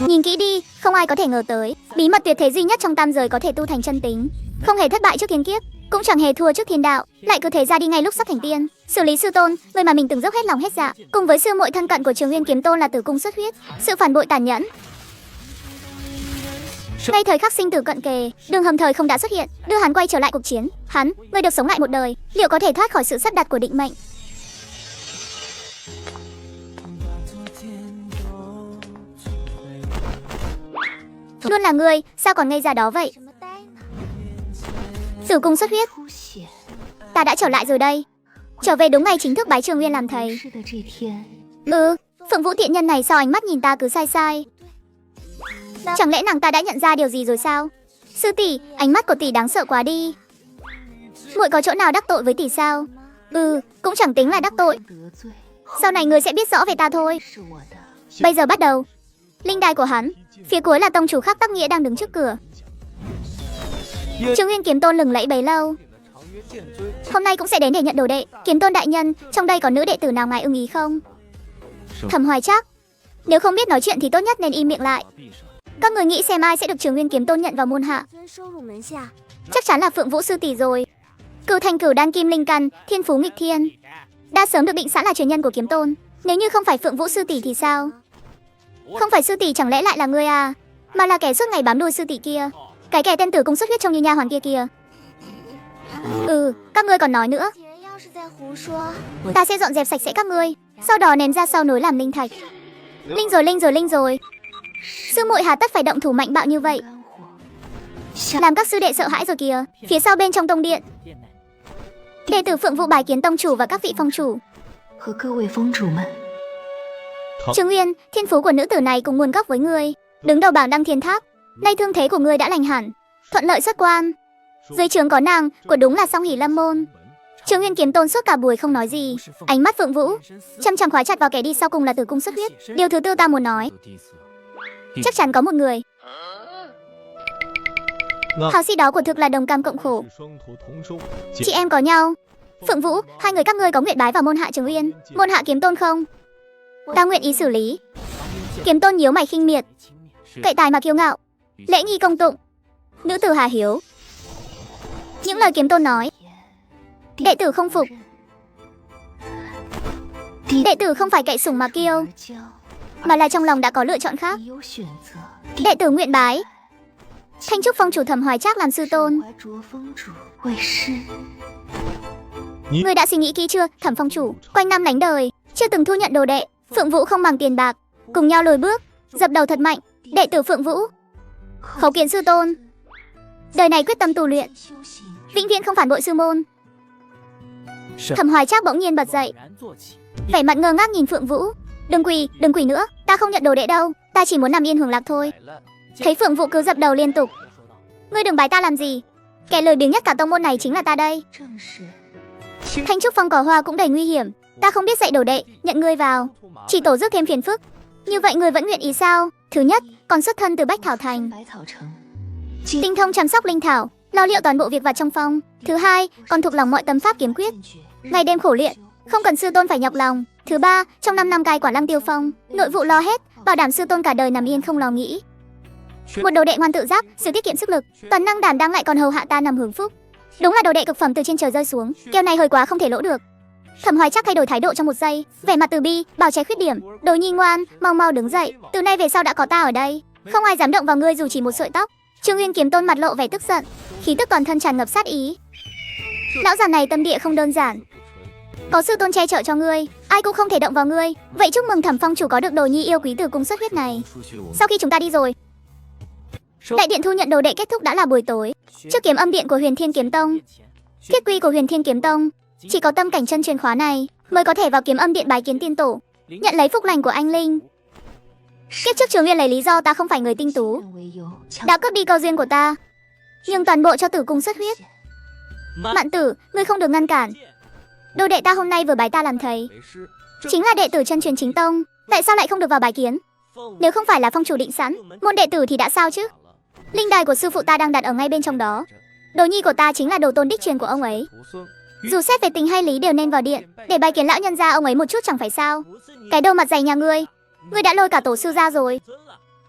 Nhìn kỹ đi, không ai có thể ngờ tới, bí mật tuyệt thế duy nhất trong tam giới có thể tu thành chân tính, không hề thất bại trước thiên kiếp, cũng chẳng hề thua trước thiên đạo, lại cứ thế ra đi ngay lúc sắp thành tiên. Xử lý sư tôn, người mà mình từng dốc hết lòng hết dạ, cùng với sư muội thân cận của Trường Nguyên Kiếm Tôn là Tử Cung xuất huyết, sự phản bội tàn nhẫn. Ngay thời khắc sinh tử cận kề, Đường Hầm Thời không đã xuất hiện, đưa hắn quay trở lại cuộc chiến. Hắn, người được sống lại một đời, liệu có thể thoát khỏi sự sắp đặt của định mệnh? Luôn là ngươi, sao còn ngây ra đó vậy? Tử Cung xuất huyết, ta đã trở lại rồi đây. Trở về đúng ngày chính thức bái Trường Nguyên làm thầy. Phượng Vũ tiện nhân này sao ánh mắt nhìn ta cứ sai sai? Chẳng lẽ nàng ta đã nhận ra điều gì rồi sao? Sư tỷ, ánh mắt của tỷ đáng sợ quá đi. Muội có chỗ nào đắc tội với tỷ sao? Cũng chẳng tính là đắc tội. Sau này ngươi sẽ biết rõ về ta thôi. Bây giờ bắt đầu. Linh đài của hắn, phía cuối là tông chủ Khắc Tắc Nghĩa đang đứng trước cửa. Trường Nguyên Kiếm Tôn lừng lẫy bấy lâu, hôm nay cũng sẽ đến để nhận đồ đệ. Kiếm Tôn đại nhân, trong đây có nữ đệ tử nào ngài ưng ý không? Thẩm Hoài Trác, nếu không biết nói chuyện thì tốt nhất nên im miệng lại. Các người nghĩ xem ai sẽ được Trường Nguyên Kiếm Tôn nhận vào môn hạ? Chắc chắn là Phượng Vũ sư tỷ rồi. Cửu thành cửu đan kim linh căn, thiên phú nghịch thiên, đã sớm được định sẵn là truyền nhân của Kiếm Tôn. Nếu như không phải Phượng Vũ sư tỷ thì sao? Không phải sư tỷ chẳng lẽ lại là ngươi à? Mà là kẻ suốt ngày bám đuôi sư tỷ kia, cái kẻ tên Tử Cung xuất huyết trông như nha hoàn kia kìa. Các ngươi còn nói nữa. Ta sẽ dọn dẹp sạch sẽ các ngươi, sau đó ném ra sau núi làm linh thạch. Linh rồi. Sư muội hà tất phải động thủ mạnh bạo như vậy, làm các sư đệ sợ hãi rồi kìa. Phía sau bên trong tông điện, đệ tử Phượng Vũ bái kiến tông chủ và các vị phong chủ. Trường Nguyên, thiên phú của nữ tử này cùng nguồn gốc với ngươi, đứng đầu bảng Đăng Thiên Tháp. Nay thương thế của ngươi đã lành hẳn, thuận lợi xuất quan. Dưới trướng có nàng, của đúng là song hỷ lâm môn. Trường Nguyên Kiếm Tôn suốt cả buổi không nói gì, ánh mắt Phượng Vũ chăm chăm khóa chặt vào kẻ đi sau cùng là Tử Cung xuất huyết. Điều thứ tư ta muốn nói, chắc chắn có một người hào sĩ đó của thực là đồng cam cộng khổ, chị em có nhau. Phượng Vũ, hai người các ngươi có nguyện bái vào môn hạ Trường Nguyên, môn hạ Kiếm Tôn không? Ta nguyện ý xử lý. Kiếm Tôn nhíu mày khinh miệt, cậy tài mà kiêu ngạo, lễ nghi công tụng, nữ tử hà hiếu. Những lời Kiếm Tôn nói, đệ tử không phục. Đệ tử không phải cậy sủng mà kiêu, mà là trong lòng đã có lựa chọn khác. Đệ tử nguyện bái Thanh Trúc phong chủ Thẩm Hoài Trác làm sư tôn. Ngươi đã suy nghĩ kỹ chưa, Thẩm phong chủ? Quanh năm lánh đời, chưa từng thu nhận đồ đệ. Phượng Vũ không bằng tiền bạc, cùng nhau lùi bước, dập đầu thật mạnh. Đệ tử Phượng Vũ khấu kiến sư tôn, đời này quyết tâm tu luyện, vĩnh viễn không phản bội sư môn. Thẩm Hoài Trác bỗng nhiên bật dậy, vẻ mặt ngơ ngác nhìn Phượng Vũ. Đừng quỳ nữa, ta không nhận đồ đệ đâu, ta chỉ muốn nằm yên hưởng lạc thôi. Thấy Phượng Vũ cứ dập đầu liên tục. Ngươi đừng bái ta làm gì, kẻ lười biếng nhất cả tông môn này chính là ta đây. Thanh Trúc phong cỏ hoa cũng đầy nguy hiểm, ta không biết dạy đồ đệ, nhận ngươi vào chỉ tổ rước thêm phiền phức. Như vậy ngươi vẫn nguyện ý sao? Thứ nhất, còn xuất thân từ Bách Thảo Thành, tinh thông chăm sóc linh thảo, lo liệu toàn bộ việc vặt trong phong. Thứ hai, còn thuộc lòng mọi tâm pháp kiếm quyết, ngày đêm khổ luyện, không cần sư tôn phải nhọc lòng. Thứ ba, trong 5 năm cai quản Lăng Tiêu Phong, nội vụ lo hết, bảo đảm sư tôn cả đời nằm yên không lo nghĩ. Một đồ đệ ngoan tự giác, sự tiết kiệm sức lực, toàn năng đảm đang lại còn hầu hạ ta nằm hưởng phúc. Đúng là đồ đệ cực phẩm từ trên trời rơi xuống, keo này hơi quá không thể lỗ được. Thẩm Hoài Trác thay đổi thái độ trong một giây, vẻ mặt từ bi, bào che khuyết điểm. Đồ nhi ngoan, mau đứng dậy, từ nay về sau đã có ta ở đây, không ai dám động vào ngươi dù chỉ một sợi tóc. Trường Nguyên Kiếm Tôn mặt lộ vẻ tức giận, khí tức toàn thân tràn ngập sát ý. Lão già này tâm địa không đơn giản, có sư tôn che chở cho ngươi, ai cũng không thể động vào ngươi. Vậy chúc mừng Thẩm phong chủ có được đồ nhi yêu quý Tử Cung xuất huyết này. Sau khi chúng ta đi rồi, đại điện thu nhận đồ đệ kết thúc đã là buổi tối. Trước kiếm âm điện của Huyền Thiên Kiếm Tông, thiết quy của Huyền Thiên Kiếm Tông, chỉ có tâm cảnh chân truyền khóa này mới có thể vào kiếm âm điện bái kiến tiên tổ, nhận lấy phúc lành của anh linh. Kiếp trước Trường Nguyên lấy lý do ta không phải người tinh tú, đã cướp đi câu duyên của ta, nhưng toàn bộ cho Tử Cung xuất huyết. Mạn tử, ngươi không được ngăn cản. Đồ đệ ta hôm nay vừa bái ta làm thầy, chính là đệ tử chân truyền chính tông, tại sao lại không được vào bái kiến? Nếu không phải là phong chủ định sẵn, môn đệ tử thì đã sao chứ? Linh đài của sư phụ ta đang đặt ở ngay bên trong đó. Đồ nhi của ta chính là đồ tôn đích truyền của ông ấy. Dù xét về tình hay lý đều nên vào điện để bái kiến lão nhân gia ông ấy một chút chẳng phải sao? Cái đầu mặt dày nhà ngươi đã lôi cả tổ sư ra rồi.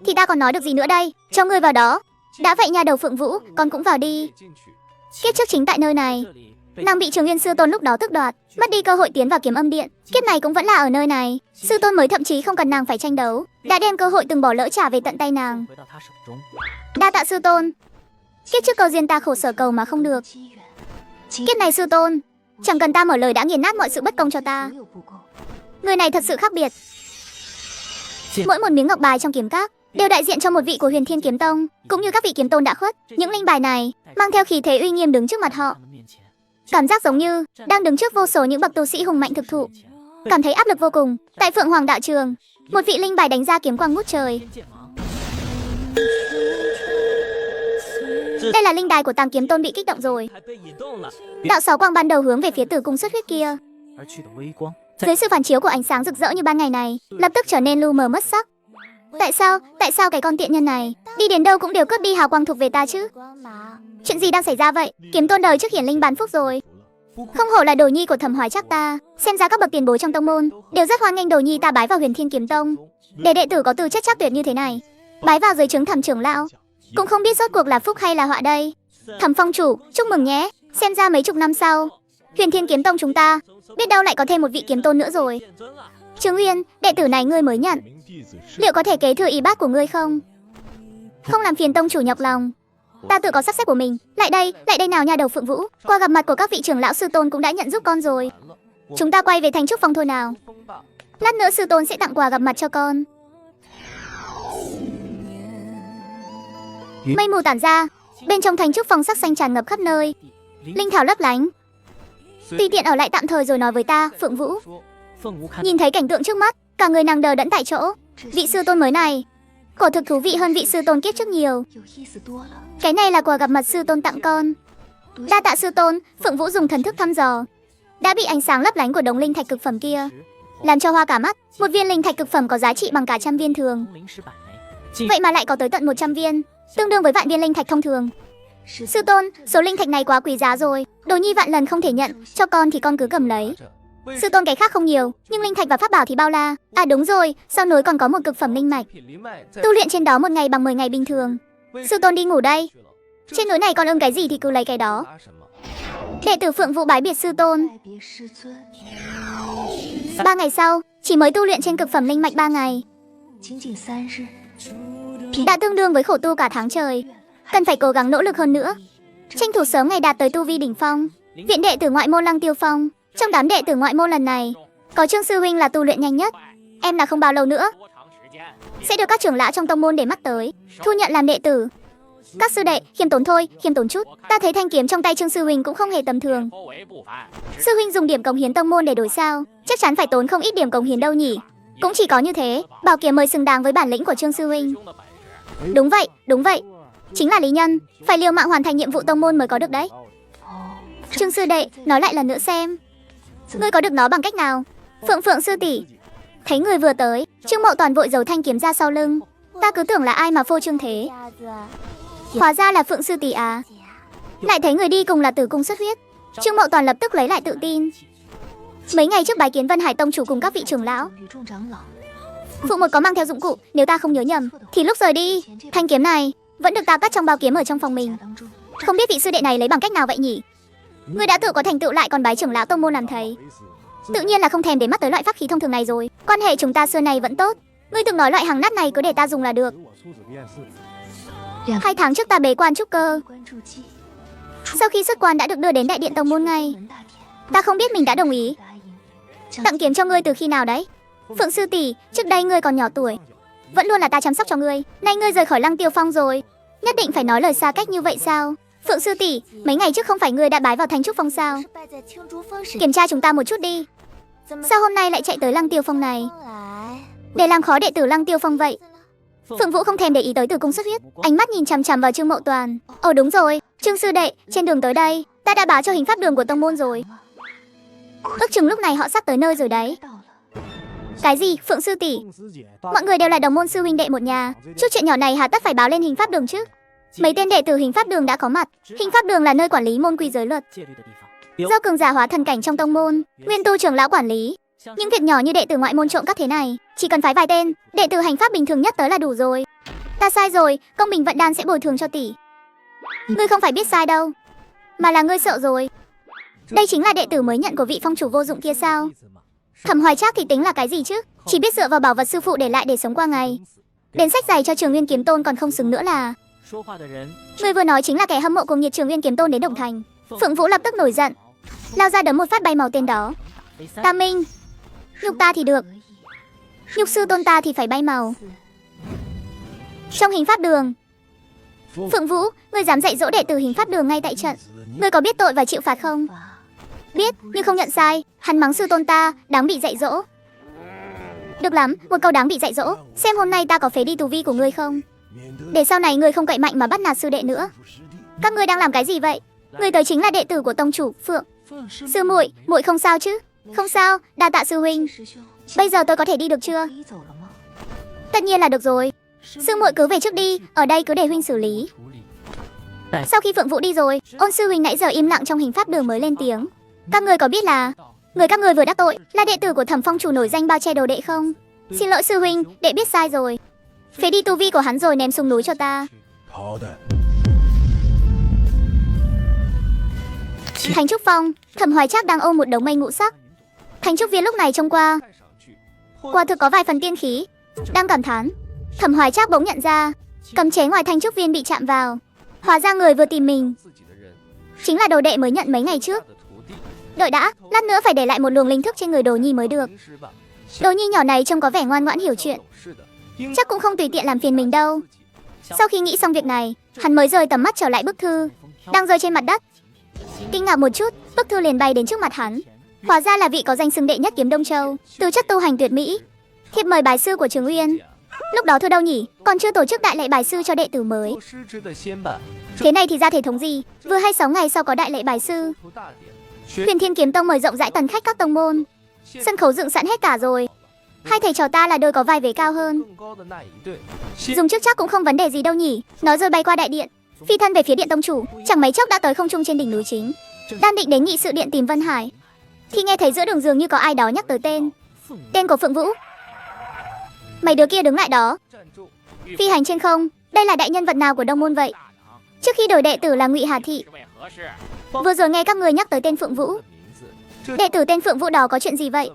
thì ta còn nói được gì nữa đây? Cho ngươi vào đó. Đã vậy nha đầu Phượng Vũ, con cũng vào đi. Kiếp trước chính tại nơi này, nàng bị Trường Nguyên sư tôn lúc đó tước đoạt, mất đi cơ hội tiến vào Kiếm Âm Điện. Kiếp này cũng vẫn là ở nơi này, sư tôn mới thậm chí không cần nàng phải tranh đấu, đã đem cơ hội từng bỏ lỡ trả về tận tay nàng. Đa tạ sư tôn. Kiếp trước cầu duyên ta khổ sở cầu mà không được. Kiếp này sư tôn, chẳng cần ta mở lời đã nghiền nát mọi sự bất công cho ta. Người này thật sự khác biệt. Mỗi một miếng ngọc bài trong kiếm các đều đại diện cho một vị của Huyền Thiên Kiếm Tông, cũng như các vị kiếm tôn đã khuất. Những linh bài này mang theo khí thế uy nghiêm đứng trước mặt họ, cảm giác giống như đang đứng trước vô số những bậc tu sĩ hùng mạnh thực thụ, cảm thấy áp lực vô cùng. Tại Phượng Hoàng đạo trường, một vị linh bài đánh ra kiếm quang ngút trời. Đây là linh đài của Tam Kiếm Tôn bị kích động rồi. Đạo sáu quang ban đầu hướng về phía Tử Cung xuất huyết kia, dưới sự phản chiếu của ánh sáng rực rỡ như ban ngày này, lập tức trở nên lu mờ mất sắc. Tại sao cái con tiện nhân này đi đến đâu cũng đều cướp đi hào quang thuộc về ta chứ? Chuyện gì đang xảy ra vậy? Kiếm Tôn đời trước hiển linh bán phúc rồi. Không hổ là đồ nhi của Thẩm Hoài Trác ta, xem ra các bậc tiền bối trong tông môn đều rất hoan nghênh đồ nhi ta bái vào Huyền Thiên Kiếm Tông. Để đệ tử có tư chất chắc tuyệt như thế này bái vào dưới trướng Thẩm trưởng lão, cũng không biết rốt cuộc là phúc hay là họa đây. Thẩm phong chủ, chúc mừng nhé, xem ra mấy chục năm sau, Huyền Thiên Kiếm Tông chúng ta biết đâu lại có thêm một vị kiếm tôn nữa rồi. Trương Uyên, đệ tử này ngươi mới nhận, liệu có thể kế thừa y bát của ngươi không? Không làm phiền tông chủ nhọc lòng, ta tự có sắp xếp của mình. Lại đây nào nha đầu Phượng Vũ, qua gặp mặt của các vị trưởng lão sư tôn cũng đã nhận giúp con rồi. Chúng ta quay về thành Trúc Phong thôi nào. Lát nữa sư tôn sẽ tặng quà gặp mặt cho con. Mây mù tản ra, bên trong thành Trúc Phong sắc xanh tràn ngập khắp nơi, linh thảo lấp lánh. Tùy tiện ở lại tạm thời rồi nói với ta, Phượng Vũ. Nhìn thấy cảnh tượng trước mắt, cả người nàng đờ đẫn tại chỗ. Vị sư tôn mới này, quả thực thú vị hơn vị sư tôn kiếp trước nhiều. Cái này là quà gặp mặt sư tôn tặng con. Đa tạ sư tôn. Phượng Vũ dùng thần thức thăm dò, đã bị ánh sáng lấp lánh của đống linh thạch cực phẩm kia làm cho hoa cả mắt. Một viên linh thạch cực phẩm có giá trị bằng cả trăm viên thường, vậy mà lại có tới tận 100 viên, tương đương với vạn viên linh thạch thông thường. Sư tôn, số linh thạch này quá quý giá rồi, đồ nhi vạn lần không thể nhận, cho con thì con cứ cầm lấy. Sư tôn cái khác không nhiều, nhưng linh thạch và pháp bảo thì bao la. À đúng rồi, sau núi còn có một cực phẩm linh mạch, tu luyện trên đó một ngày bằng 10 ngày bình thường. Sư tôn đi ngủ đây, trên núi này con ưng cái gì thì cứ lấy cái đó. Đệ tử Phượng Vũ bái biệt sư tôn. 3 ngày sau, chỉ mới tu luyện trên cực phẩm linh mạch 3 ngày, đã tương đương với khổ tu cả tháng trời. Cần phải cố gắng nỗ lực hơn nữa, tranh thủ sớm ngày đạt tới tu vi đỉnh phong. Viện đệ tử ngoại môn Lăng Tiêu Phong, trong đám đệ tử ngoại môn lần này, có Trương sư huynh là tu luyện nhanh nhất. Em là không bao lâu nữa sẽ được các trưởng lão trong tông môn để mắt tới, thu nhận làm đệ tử. Các sư đệ, khiêm tốn thôi, khiêm tốn chút. Ta thấy thanh kiếm trong tay Trương sư huynh cũng không hề tầm thường. Sư huynh dùng điểm cống hiến tông môn để đổi sao? Chắc chắn phải tốn không ít điểm cống hiến đâu nhỉ. Cũng chỉ có như thế, bảo kiếm mới xứng đáng với bản lĩnh của Trương sư huynh. Đúng vậy, chính là lý nhân, phải liều mạng hoàn thành nhiệm vụ tông môn mới có được đấy. Trương sư đệ, nói lại lần nữa xem, ngươi có được nó bằng cách nào? Phượng sư tỷ. Thấy người vừa tới, Trương Mậu Toàn vội giấu thanh kiếm ra sau lưng. Ta cứ tưởng là ai mà phô trương thế, hóa ra là Phượng sư tỷ à. Lại thấy người đi cùng là Tử Cung xuất huyết, Trương Mậu Toàn lập tức lấy lại tự tin. Mấy ngày trước bái kiến Vân Hải tông chủ cùng các vị trưởng lão, phụ một có mang theo dụng cụ, nếu ta không nhớ nhầm thì lúc rời đi, thanh kiếm này vẫn được ta cất trong bao kiếm ở trong phòng mình. Không biết vị sư đệ này lấy bằng cách nào vậy nhỉ? Ngươi đã tự có thành tựu lại còn bái trưởng lão tông môn làm thầy, tự nhiên là không thèm để mắt tới loại pháp khí thông thường này rồi. Quan hệ chúng ta xưa này vẫn tốt, ngươi từng nói loại hàng nát này cứ để ta dùng là được. 2 tháng trước ta bế quan trúc cơ, sau khi xuất quan đã được đưa đến đại điện tông môn ngay. Ta không biết mình đã đồng ý tặng kiếm cho ngươi từ khi nào đấy. Phượng sư tỷ, trước đây ngươi còn nhỏ tuổi, vẫn luôn là ta chăm sóc cho ngươi. Nay ngươi rời khỏi Lăng Tiêu Phong rồi, nhất định phải nói lời xa cách như vậy sao? Phượng sư tỷ, mấy ngày trước không phải ngươi đã bái vào Thanh Trúc Phong sao? Kiểm tra chúng ta một chút đi, sao hôm nay lại chạy tới Lăng Tiêu Phong này để làm khó đệ tử Lăng Tiêu Phong vậy? Phượng Vũ không thèm để ý tới Tử Cung xuất huyết, ánh mắt nhìn chằm chằm vào Trương Mậu Toàn. Ồ đúng rồi, Trương sư đệ, trên đường tới đây, ta đã báo cho hình pháp đường của tông môn rồi. Ước chừng lúc này họ sắp tới nơi rồi đấy. Cái gì, Phượng sư tỷ? Mọi người đều là đồng môn sư huynh đệ một nhà, chút chuyện nhỏ này hà tất phải báo lên hình pháp đường chứ? Mấy tên đệ tử hình pháp đường đã có mặt. Hình pháp đường là nơi quản lý môn quy giới luật, do cường giả hóa thần cảnh trong tông môn, nguyên tu trưởng lão quản lý. Những việc nhỏ như đệ tử ngoại môn trộm cắp thế này, chỉ cần phái vài tên đệ tử hành pháp bình thường nhất tới là đủ rồi. Ta sai rồi, công bình vận đan sẽ bồi thường cho tỷ. Ngươi không phải biết sai đâu, mà là ngươi sợ rồi. Đây chính là đệ tử mới nhận của vị phong chủ vô dụng kia sao? Thẩm Hoài Trác thì tính là cái gì chứ? Chỉ biết dựa vào bảo vật sư phụ để lại để sống qua ngày. Đến sách giày cho Trường Nguyên Kiếm Tôn còn không xứng nữa là. Người vừa nói chính là kẻ hâm mộ cuồng nhiệt Trường Nguyên Kiếm Tôn đến Đồng Thành. Phượng Vũ lập tức nổi giận, lao ra đấm một phát bay màu tên đó. Tam Minh, nhục ta thì được, nhục sư tôn ta thì phải bay màu. Trong hình pháp đường, Phượng Vũ, ngươi dám dạy dỗ đệ tử hình pháp đường ngay tại trận. Ngươi có biết tội và chịu phạt không? Biết, nhưng không nhận sai. Hắn mắng sư tôn ta, đáng bị dạy dỗ. Được lắm, một câu đáng bị dạy dỗ. Xem hôm nay ta có phế đi tu vi của ngươi không? Để sau này ngươi không cậy mạnh mà bắt nạt sư đệ nữa. Các ngươi đang làm cái gì vậy? Ngươi tới chính là đệ tử của tông chủ Phượng. Sư muội, muội không sao chứ? Không sao, đa tạ sư huynh. Bây giờ tôi có thể đi được chưa? Tất nhiên là được rồi. Sư muội cứ về trước đi, ở đây cứ để huynh xử lý. Sau khi Phượng Vũ đi rồi, Ôn sư huynh nãy giờ im lặng trong hình pháp đường mới lên tiếng. Các người có biết là người các người vừa đắc tội là đệ tử của Thẩm phong chủ nổi danh bao che đồ đệ không? Xin lỗi sư huynh, đệ biết sai rồi. Phế đi tu vi của hắn rồi ném xuống núi cho ta. Thành Trúc Phong, Thẩm Hoài Trác đang ôm một đống mây ngũ sắc. Thành Trúc Viên lúc này trông qua quả thực có vài phần tiên khí. Đang cảm thán, Thẩm Hoài Trác bỗng nhận ra cấm chế ngoài Thành Trúc Viên bị chạm vào. Hóa ra người vừa tìm mình chính là đồ đệ mới nhận mấy ngày trước. Đợi đã, lát nữa phải để lại một luồng linh thức trên người Đồ Nhi mới được. Đồ Nhi nhỏ này trông có vẻ ngoan ngoãn hiểu chuyện, chắc cũng không tùy tiện làm phiền mình đâu. Sau khi nghĩ xong việc này, hắn mới rời tầm mắt trở lại bức thư đang rơi trên mặt đất. Kinh ngạc một chút, bức thư liền bay đến trước mặt hắn. Hóa ra là vị có danh xưng đệ nhất kiếm Đông Châu, tư chất tu hành tuyệt mỹ, thiệp mời bài sư của Trường Uyên. Lúc đó thôi đâu nhỉ, còn chưa tổ chức đại lễ bài sư cho đệ tử mới. Thế này thì ra thể thống gì, vừa hay 6 ngày sau có đại lễ bài sư. Huyền Thiên Kiếm Tông mời rộng rãi tần khách các tông môn, sân khấu dựng sẵn hết cả rồi. Hai thầy trò ta là đôi có vai vế cao hơn, dùng chức chắc cũng không vấn đề gì đâu nhỉ. Nói rồi bay qua đại điện, phi thân về phía điện tông chủ, chẳng mấy chốc đã tới không trung trên đỉnh núi chính. Đang định đến nghị sự điện tìm Vân Hải, thì nghe thấy giữa đường dường như có ai đó nhắc tới tên của Phượng Vũ. Mấy đứa kia đứng lại đó, phi hành trên không. Đây là đại nhân vật nào của Đông môn vậy? Trước khi đổi đệ tử là Ngụy Hà Thị, vừa rồi nghe các người nhắc tới tên Phượng Vũ. Đệ tử tên Phượng Vũ đó có chuyện gì vậy?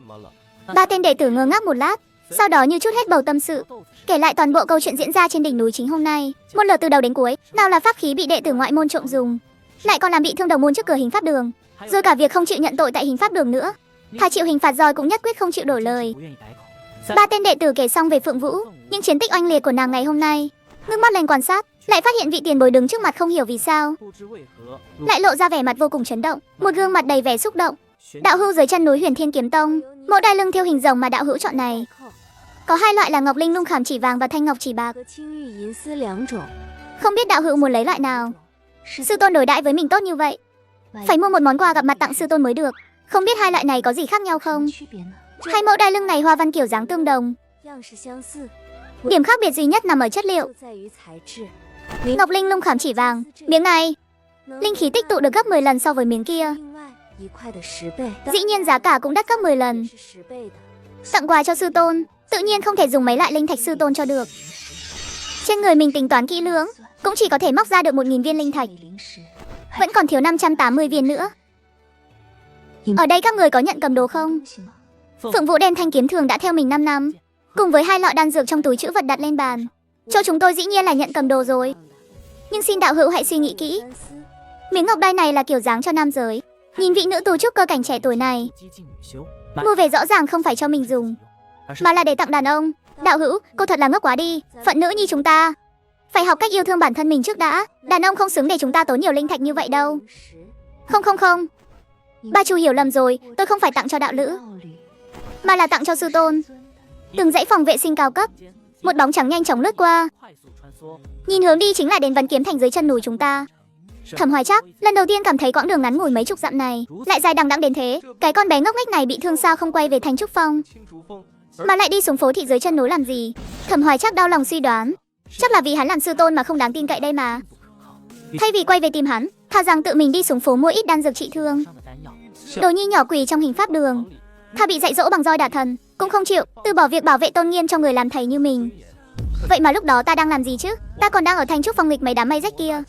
Ba tên đệ tử ngơ ngác một lát, sau đó như chút hết bầu tâm sự, kể lại toàn bộ câu chuyện diễn ra trên đỉnh núi chính hôm nay, một lượt từ đầu đến cuối. Nào là pháp khí bị đệ tử ngoại môn trộm dùng, lại còn làm bị thương đầu môn trước cửa hình pháp đường, rồi cả việc không chịu nhận tội tại hình pháp đường nữa. Thà chịu hình phạt rồi cũng nhất quyết không chịu đổi lời. Ba tên đệ tử kể xong về Phượng Vũ, những chiến tích oanh liệt của nàng ngày hôm nay. Ngước mắt lên quan sát, lại phát hiện vị tiền bối đứng trước mặt không hiểu vì sao lại lộ ra vẻ mặt vô cùng chấn động, một gương mặt đầy vẻ xúc động. Đạo hữu dưới chân núi Huyền Thiên Kiếm Tông, mẫu đai lưng theo hình rồng mà đạo hữu chọn này có hai loại là ngọc linh lung khảm chỉ vàng và thanh ngọc chỉ bạc. Không biết đạo hữu muốn lấy loại nào? Sư tôn đối đãi với mình tốt như vậy, phải mua một món quà gặp mặt tặng sư tôn mới được. Không biết hai loại này có gì khác nhau không? Hai mẫu đai lưng này hoa văn kiểu dáng tương đồng, điểm khác biệt duy nhất nằm ở chất liệu. Ngọc linh lung khảm chỉ vàng, miếng này linh khí tích tụ được gấp 10 lần so với miếng kia. Dĩ nhiên giá cả cũng đắt gấp 10 lần. Tặng quà cho sư tôn, tự nhiên không thể dùng mấy loại linh thạch sư tôn cho được. Trên người mình tính toán kỹ lưỡng, cũng chỉ có thể móc ra được 1000 viên linh thạch, vẫn còn thiếu 580 viên nữa. Ở đây các người có nhận cầm đồ không? Phượng Vũ đem thanh kiếm thường đã theo mình 5 năm, cùng với hai lọ đan dược trong túi trữ vật đặt lên bàn. Cho chúng tôi dĩ nhiên là nhận cầm đồ rồi. Nhưng xin đạo hữu hãy suy nghĩ kỹ. Miếng ngọc đai này là kiểu dáng cho nam giới. Nhìn vị nữ tù trúc cơ cảnh trẻ tuổi này, mua về rõ ràng không phải cho mình dùng, mà là để tặng đàn ông. Đạo hữu, cô thật là ngốc quá đi. Phận nữ như chúng ta phải học cách yêu thương bản thân mình trước đã. Đàn ông không xứng để chúng ta tốn nhiều linh thạch như vậy đâu. Không, ba chủ hiểu lầm rồi. Tôi không phải tặng cho đạo lữ, mà là tặng cho sư tôn. Từng dãy phòng vệ sinh cao cấp, một bóng trắng nhanh chóng lướt qua, nhìn hướng đi chính là đến Vấn Kiếm Thành dưới chân núi chúng ta. Thẩm Hoài Trác lần đầu tiên cảm thấy quãng đường ngắn ngủi mấy chục dặm này lại dài đằng đẵng đến thế. Cái con bé ngốc nghếch này bị thương sao không quay về Thành Trúc Phong, mà lại đi xuống phố thị dưới chân núi làm gì? Thẩm Hoài Trác đau lòng suy đoán, chắc là vì hắn làm sư tôn mà không đáng tin cậy đây mà. Thay vì quay về tìm hắn, thà rằng tự mình đi xuống phố mua ít đan dược trị thương. Đồ nhi nhỏ quỷ trong hình pháp đường, thà bị dạy dỗ bằng roi đả thần cũng không chịu từ bỏ việc bảo vệ tôn nghiêm cho người làm thầy như mình. Vậy mà lúc đó ta đang làm gì chứ? Ta còn đang ở Thanh Trúc phong nghịch mấy đám mây rách kia.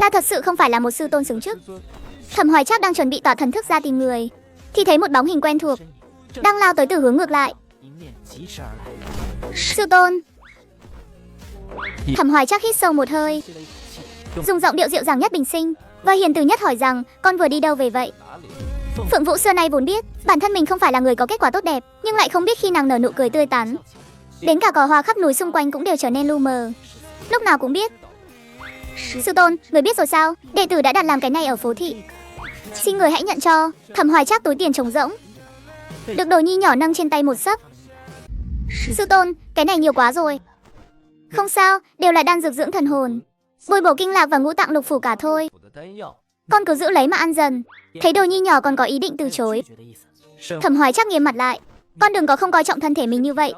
Ta thật sự không phải là một sư tôn xứng chức. Thẩm Hoài Trác đang chuẩn bị tỏa thần thức ra tìm người, thì thấy một bóng hình quen thuộc đang lao tới từ hướng ngược lại. Sư tôn. Thẩm Hoài Trác hít sâu một hơi, dùng giọng điệu dịu dàng nhất bình sinh và hiền từ nhất hỏi rằng, con vừa đi đâu về vậy? Phượng Vũ xưa nay vốn biết bản thân mình không phải là người có kết quả tốt đẹp, nhưng lại không biết khi nàng nở nụ cười tươi tắn, đến cả cỏ hoa khắp núi xung quanh cũng đều trở nên lu mờ, lúc nào cũng biết. Sư tôn, người biết rồi sao? Đệ tử đã đặt làm cái này ở phố thị, xin người hãy nhận cho. Thẩm Hoài Trác túi tiền trống rỗng được Đồ Nhi nhỏ nâng trên tay một xấp. Sư tôn, cái này nhiều quá rồi. Không sao, đều là đan dược dưỡng thần hồn, bồi bổ kinh lạc và ngũ tạng lục phủ cả thôi. Con cứ giữ lấy mà ăn dần. Thấy Đồ Nhi nhỏ còn có ý định từ chối, Thẩm Hoài Trác nghiêm mặt lại. Con đừng có không coi trọng thân thể mình như vậy.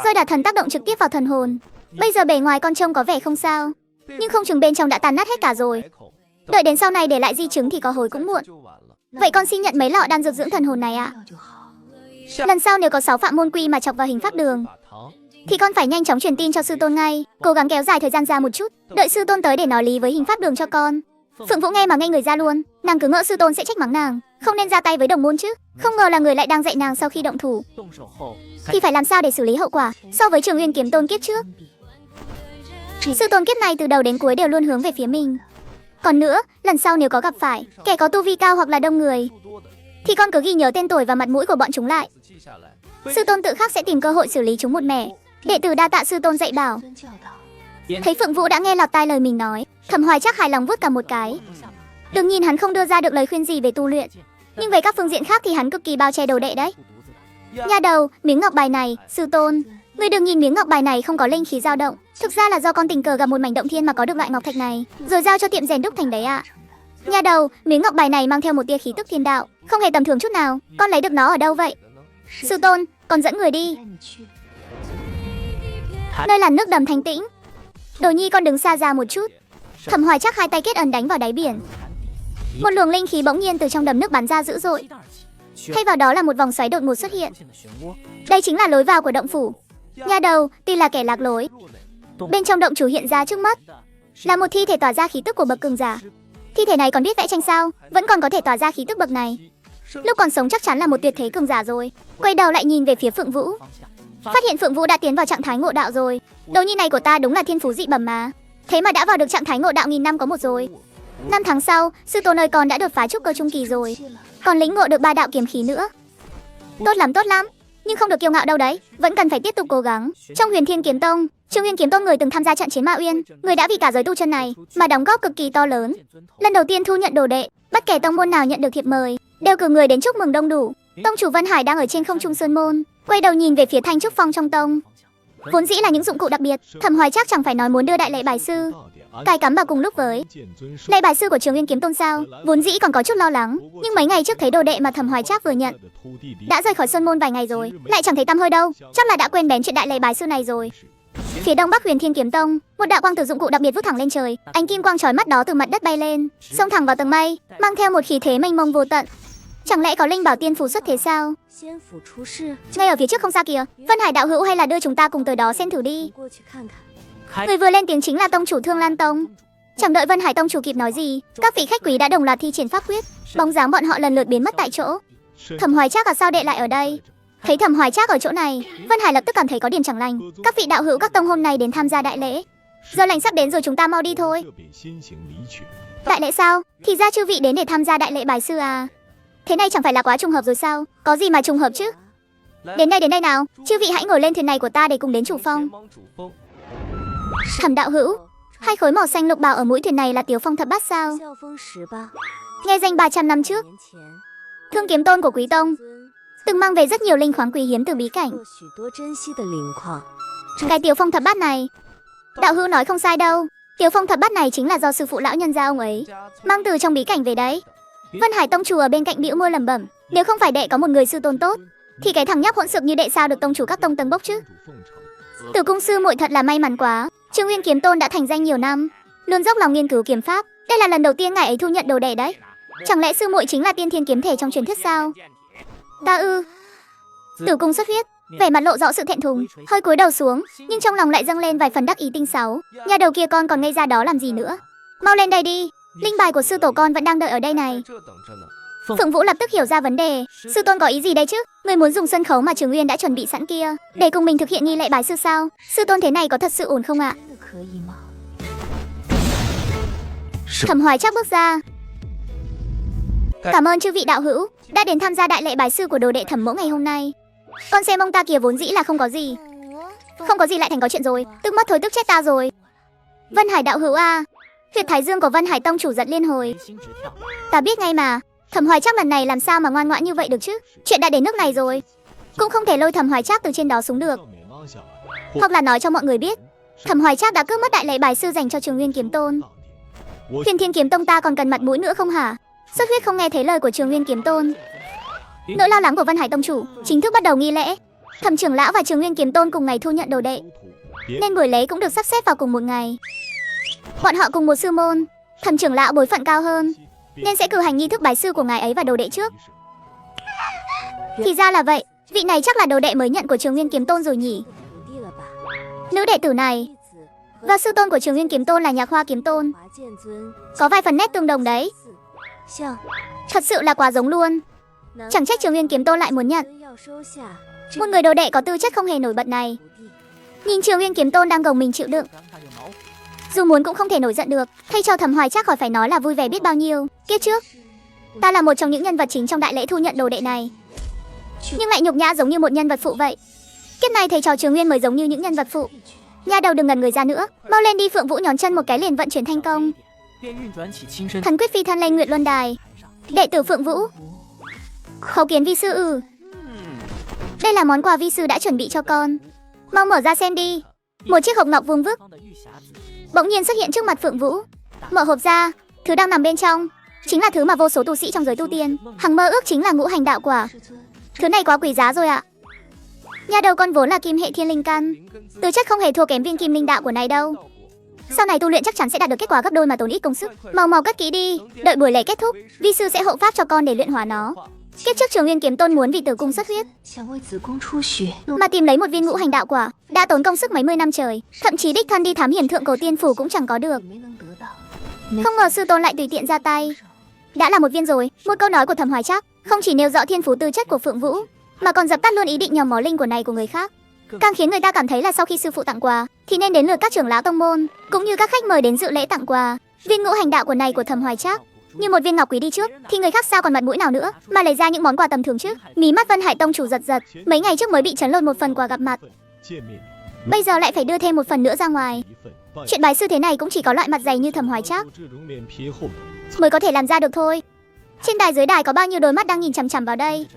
Rơi đả thần tác động trực tiếp vào thần hồn. Bây giờ bề ngoài con trông có vẻ không sao, nhưng không chừng bên trong đã tan nát hết cả rồi. Đợi đến sau này để lại di chứng thì có hối cũng muộn. Vậy con xin nhận mấy lọ đan dược dưỡng thần hồn này ạ. Lần sau nếu có 6 phạm môn quy mà chọc vào hình pháp đường thì con phải nhanh chóng truyền tin cho sư tôn ngay, cố gắng kéo dài thời gian ra một chút, đợi sư tôn tới để nói lý với hình pháp đường cho con. Phượng Vũ nghe mà ngây người ra luôn, nàng cứ ngỡ sư tôn sẽ trách mắng nàng, không nên ra tay với đồng môn chứ, không ngờ là người lại đang dạy nàng sau khi động thủ thì phải làm sao để xử lý hậu quả. So với Trường Nguyên Kiếm Tôn kiếp trước, sư tôn kiếp này từ đầu đến cuối đều luôn hướng về phía mình. Còn nữa, lần sau nếu có gặp phải kẻ có tu vi cao hoặc là đông người thì con cứ ghi nhớ tên tuổi và mặt mũi của bọn chúng lại. Sư tôn tự khắc sẽ tìm cơ hội xử lý chúng một mẻ. Đệ tử đa tạ sư tôn dạy bảo. Thấy Phượng Vũ đã nghe lọt tai lời mình nói, Thẩm Hoài Trác hài lòng vuốt cả một cái. Đừng nhìn hắn không đưa ra được lời khuyên gì về tu luyện, nhưng về các phương diện khác thì hắn cực kỳ bao che đồ đệ đấy. Nha đầu, miếng ngọc bài này, sư tôn, ngươi đừng nhìn miếng ngọc bài này không có linh khí dao động, thực ra là do con tình cờ gặp một mảnh động thiên mà có được loại ngọc thạch này, rồi giao cho tiệm rèn đúc thành đấy ạ. Nha đầu, miếng ngọc bài này mang theo một tia khí tức thiên đạo, không hề tầm thường chút nào. Con lấy được nó ở đâu vậy? Sư tôn, con dẫn người đi. Nơi là nước đầm thanh tĩnh. Đồ Nhi con đứng xa ra một chút. Thẩm Hoài Trác hai tay kết ấn đánh vào đáy biển. Một luồng linh khí bỗng nhiên từ trong đầm nước bắn ra dữ dội, thay vào đó là một vòng xoáy đột ngột xuất hiện. Đây chính là lối vào của động phủ. Nha đầu, tuy là kẻ lạc lối, bên trong động chủ hiện ra trước mắt là một thi thể tỏa ra khí tức của bậc cường giả. Thi thể này còn biết vẽ tranh sao, vẫn còn có thể tỏa ra khí tức bậc này. Lúc còn sống chắc chắn là một tuyệt thế cường giả rồi. Quay đầu lại nhìn về phía Phượng Vũ, phát hiện Phượng Vũ đã tiến vào trạng thái ngộ đạo rồi. Đồ Nhi này của ta đúng là thiên phú dị bẩm mà, thế mà đã vào được trạng thái ngộ đạo 1000 năm có một rồi. 5 tháng sau, sư tôn ơi, con đã đột phá trúc cơ trung kỳ rồi, còn lĩnh ngộ được 3 đạo kiếm khí nữa. Tốt lắm, nhưng không được kiêu ngạo đâu đấy, vẫn cần phải tiếp tục cố gắng. Trong Huyền Thiên Kiếm Tông, Trương Nguyên Kiếm Tông người từng tham gia trận chiến Ma Uyên, người đã vì cả giới tu chân này mà đóng góp cực kỳ to lớn. Lần đầu tiên thu nhận đồ đệ, bất kể tông môn nào nhận được thiệp mời đều cử người đến chúc mừng đông đủ. Tông chủ Vân Hải đang ở trên không trung sơn môn, quay đầu nhìn về phía Thanh Trúc Phong trong tông. Vốn dĩ là những dụng cụ đặc biệt, Thẩm Hoài Trác chẳng phải nói muốn đưa đại lễ bài sư cài cắm vào cùng lúc với lễ bài sư của Trường Nguyên Kiếm Tôn sao? Vốn dĩ còn có chút lo lắng, nhưng mấy ngày trước thấy đồ đệ mà Thẩm Hoài Trác vừa nhận đã rời khỏi sơn môn vài ngày rồi, lại chẳng thấy tăm hơi đâu, chắc là đã quên bén chuyện đại lễ bài sư này rồi. Phía đông bắc Huyền Thiên Kiếm Tông, một đạo quang từ dụng cụ đặc biệt vút thẳng lên trời, ánh kim quang chói mắt đó từ mặt đất bay lên, xông thẳng vào tầng mây, mang theo một khí thế mênh mông vô tận. Chẳng lẽ có linh bảo tiên phù xuất thế sao? Ngay ở phía trước không xa kìa, Vân Hải đạo hữu, hay là đưa chúng ta cùng tới đó xem thử đi. Người vừa lên tiếng chính là tông chủ Thương Lan Tông. Chẳng đợi Vân Hải tông chủ kịp nói gì, các vị khách quý đã đồng loạt thi triển pháp quyết, bóng dáng bọn họ lần lượt biến mất tại chỗ. Thẩm Hoài Trác, sao đệ lại ở đây? Thấy Thẩm Hoài Trác ở chỗ này, Vân Hải lập tức cảm thấy có điểm chẳng lành. Các vị đạo hữu các tông hôm nay đến tham gia đại lễ, giờ lành sắp đến rồi, chúng ta mau đi thôi. Đại lễ sao? Thì ra chư vị đến để tham gia đại lễ bài sư à? Thế này chẳng phải là quá trùng hợp rồi sao? Có gì mà trùng hợp chứ? Đến đây nào, chư vị hãy ngồi lên thuyền này của ta để cùng đến chủ phong. Thẩm đạo hữu, hai khối màu xanh lục bào ở mũi thuyền này là Tiếu Phong thập bát sao? Nghe danh 300 năm trước, Thương Kiếm Tôn của Quý Tông từng mang về rất nhiều linh khoáng quý hiếm từ bí cảnh. Cái Tiếu Phong thập bát này, đạo hữu nói không sai đâu. Tiếu Phong thập bát này chính là do sư phụ lão nhân gia ông ấy mang từ trong bí cảnh về đấy. Vân Hải tông chủ ở bên cạnh bĩu môi lẩm bẩm, nếu không phải đệ có một người sư tôn tốt thì cái thằng nhóc hỗn xược như đệ sao được tông chủ các tông tầng bốc chứ? Tử cung sư muội thật là may mắn quá. Trương Nguyên Kiếm Tôn đã thành danh nhiều năm, luôn dốc lòng nghiên cứu kiếm pháp. Đây là lần đầu tiên ngài ấy thu nhận đồ đệ đấy. Chẳng lẽ sư muội chính là tiên thiên kiếm thể trong truyền thuyết sao? Ta ư? Tử cung xuất huyết, vẻ mặt lộ rõ sự thẹn thùng, hơi cúi đầu xuống, nhưng trong lòng lại dâng lên vài phần đắc ý tinh xảo. Nhà đầu kia con còn ngây ra đó làm gì nữa? Mau lên đây đi, linh bài của sư tổ con vẫn đang đợi ở đây này. Phượng Vũ lập tức hiểu ra vấn đề. Sư tôn có ý gì đây chứ? Người muốn dùng sân khấu mà Trường Uyên đã chuẩn bị sẵn kia để cùng mình thực hiện nghi lễ bái sư sao? Sư tôn thế này có thật sự ổn không ạ? Thẩm Hoài Trác bước ra. Cảm ơn chư vị đạo hữu đã đến tham gia đại lễ bái sư của đồ đệ Thẩm mẫu ngày hôm nay. Con xem ông ta kìa, vốn dĩ là không có gì. Không có gì lại thành có chuyện rồi, tức mất thối tức chết ta rồi. Vân Hải đạo hữu à, huyệt thái dương của Vân Hải tông chủ giật liên hồi. Ta biết ngay mà, Thẩm Hoài Trác lần này làm sao mà ngoan ngoãn như vậy được chứ? Chuyện đã đến nước này rồi, cũng không thể lôi Thẩm Hoài Trác từ trên đó xuống được. Hoặc là nói cho mọi người biết, Thẩm Hoài Trác đã cướp mất đại lễ bài sư dành cho Trường Nguyên Kiếm Tôn. Huyền Thiên Kiếm Tông ta còn cần mặt mũi nữa không hả? Xuất huyết không nghe thấy lời của Trường Nguyên Kiếm Tôn. Nỗi lo lắng của Vân Hải tông chủ chính thức bắt đầu nghi lễ. Thẩm trưởng lão và Trường Nguyên Kiếm Tôn cùng ngày thu nhận đồ đệ, nên buổi lễ cũng được sắp xếp vào cùng một ngày. Bọn họ cùng một sư môn, Thẩm trưởng lão bối phận cao hơn, nên sẽ cử hành nghi thức bái sư của ngài ấy và đồ đệ trước. Thì ra là vậy, vị này chắc là đồ đệ mới nhận của Trường Nguyên Kiếm Tôn rồi nhỉ? Nữ đệ tử này và sư tôn của Trường Nguyên Kiếm Tôn là Nhạc Hoa Kiếm Tôn, có vài phần nét tương đồng đấy. Thật sự là quá giống luôn. Chẳng trách Trường Nguyên Kiếm Tôn lại muốn nhận một người đồ đệ có tư chất không hề nổi bật này. Nhìn Trường Nguyên Kiếm Tôn đang gồng mình chịu đựng, dù muốn cũng không thể nổi giận được. Thay cho Thẩm Hoài Trác khỏi phải nói là vui vẻ biết bao nhiêu. Kiếp trước ta là một trong những nhân vật chính trong đại lễ thu nhận đồ đệ này, nhưng lại nhục nhã giống như một nhân vật phụ vậy. Kiếp này thầy trò Trường Nguyên mới giống như những nhân vật phụ. Nha đầu đừng ngẩn người ra nữa, mau lên đi. Phượng Vũ nhón chân một cái liền vận chuyển thành công, thần quyết phi thân lên Nguyệt Luân Đài. Đệ tử Phượng Vũ khấu kiến vi sư. Đây là món quà vi sư đã chuẩn bị cho con, mau mở ra xem đi. Một chiếc hộp ngọc vuông vức bỗng nhiên xuất hiện trước mặt Phượng Vũ. Mở hộp ra, thứ đang nằm bên trong chính là thứ mà vô số tu sĩ trong giới tu tiên hằng mơ ước, chính là ngũ hành đạo quả. Thứ này quá quý giá rồi ạ. Nhà đầu con vốn là kim hệ thiên linh căn, tư chất không hề thua kém viên kim linh đạo của này đâu. Sau này tu luyện chắc chắn sẽ đạt được kết quả gấp đôi mà tốn ít công sức. Mau mau cất kỹ đi, đợi buổi lễ kết thúc, vi sư sẽ hộ pháp cho con để luyện hóa nó. Kiếp trước Trường Nguyên Kiếm Tôn muốn vì tử cung xuất huyết mà tìm lấy một viên ngũ hành đạo quả, đã tốn công sức mấy mươi năm trời, thậm chí đích thân đi thám hiểm thượng cổ tiên phủ cũng chẳng có được. Không ngờ sư tôn lại tùy tiện ra tay, đã là một viên rồi. Một câu nói của Thẩm Hoài Trác không chỉ nêu rõ thiên phú tư chất của Phượng Vũ, mà còn dập tắt luôn ý định nhòm mó linh của này của người khác, càng khiến người ta cảm thấy là sau khi sư phụ tặng quà thì nên đến lượt các trưởng lão tông môn cũng như các khách mời đến dự lễ tặng quà. Viên ngũ hành đạo của này của Thẩm Hoài Trác như một viên ngọc quý đi trước, thì người khác sao còn mặt mũi nào nữa mà lấy ra những món quà tầm thường chứ? Mí mắt Vân Hải tông chủ giật giật, mấy ngày trước mới bị chấn lột một phần quà gặp mặt, bây giờ lại phải đưa thêm một phần nữa ra ngoài. Chuyện bái sư thế này cũng chỉ có loại mặt dày như Thẩm Hoài Trác mới có thể làm ra được thôi. Trên đài dưới đài có bao nhiêu đôi mắt đang nhìn chằm chằm vào đây.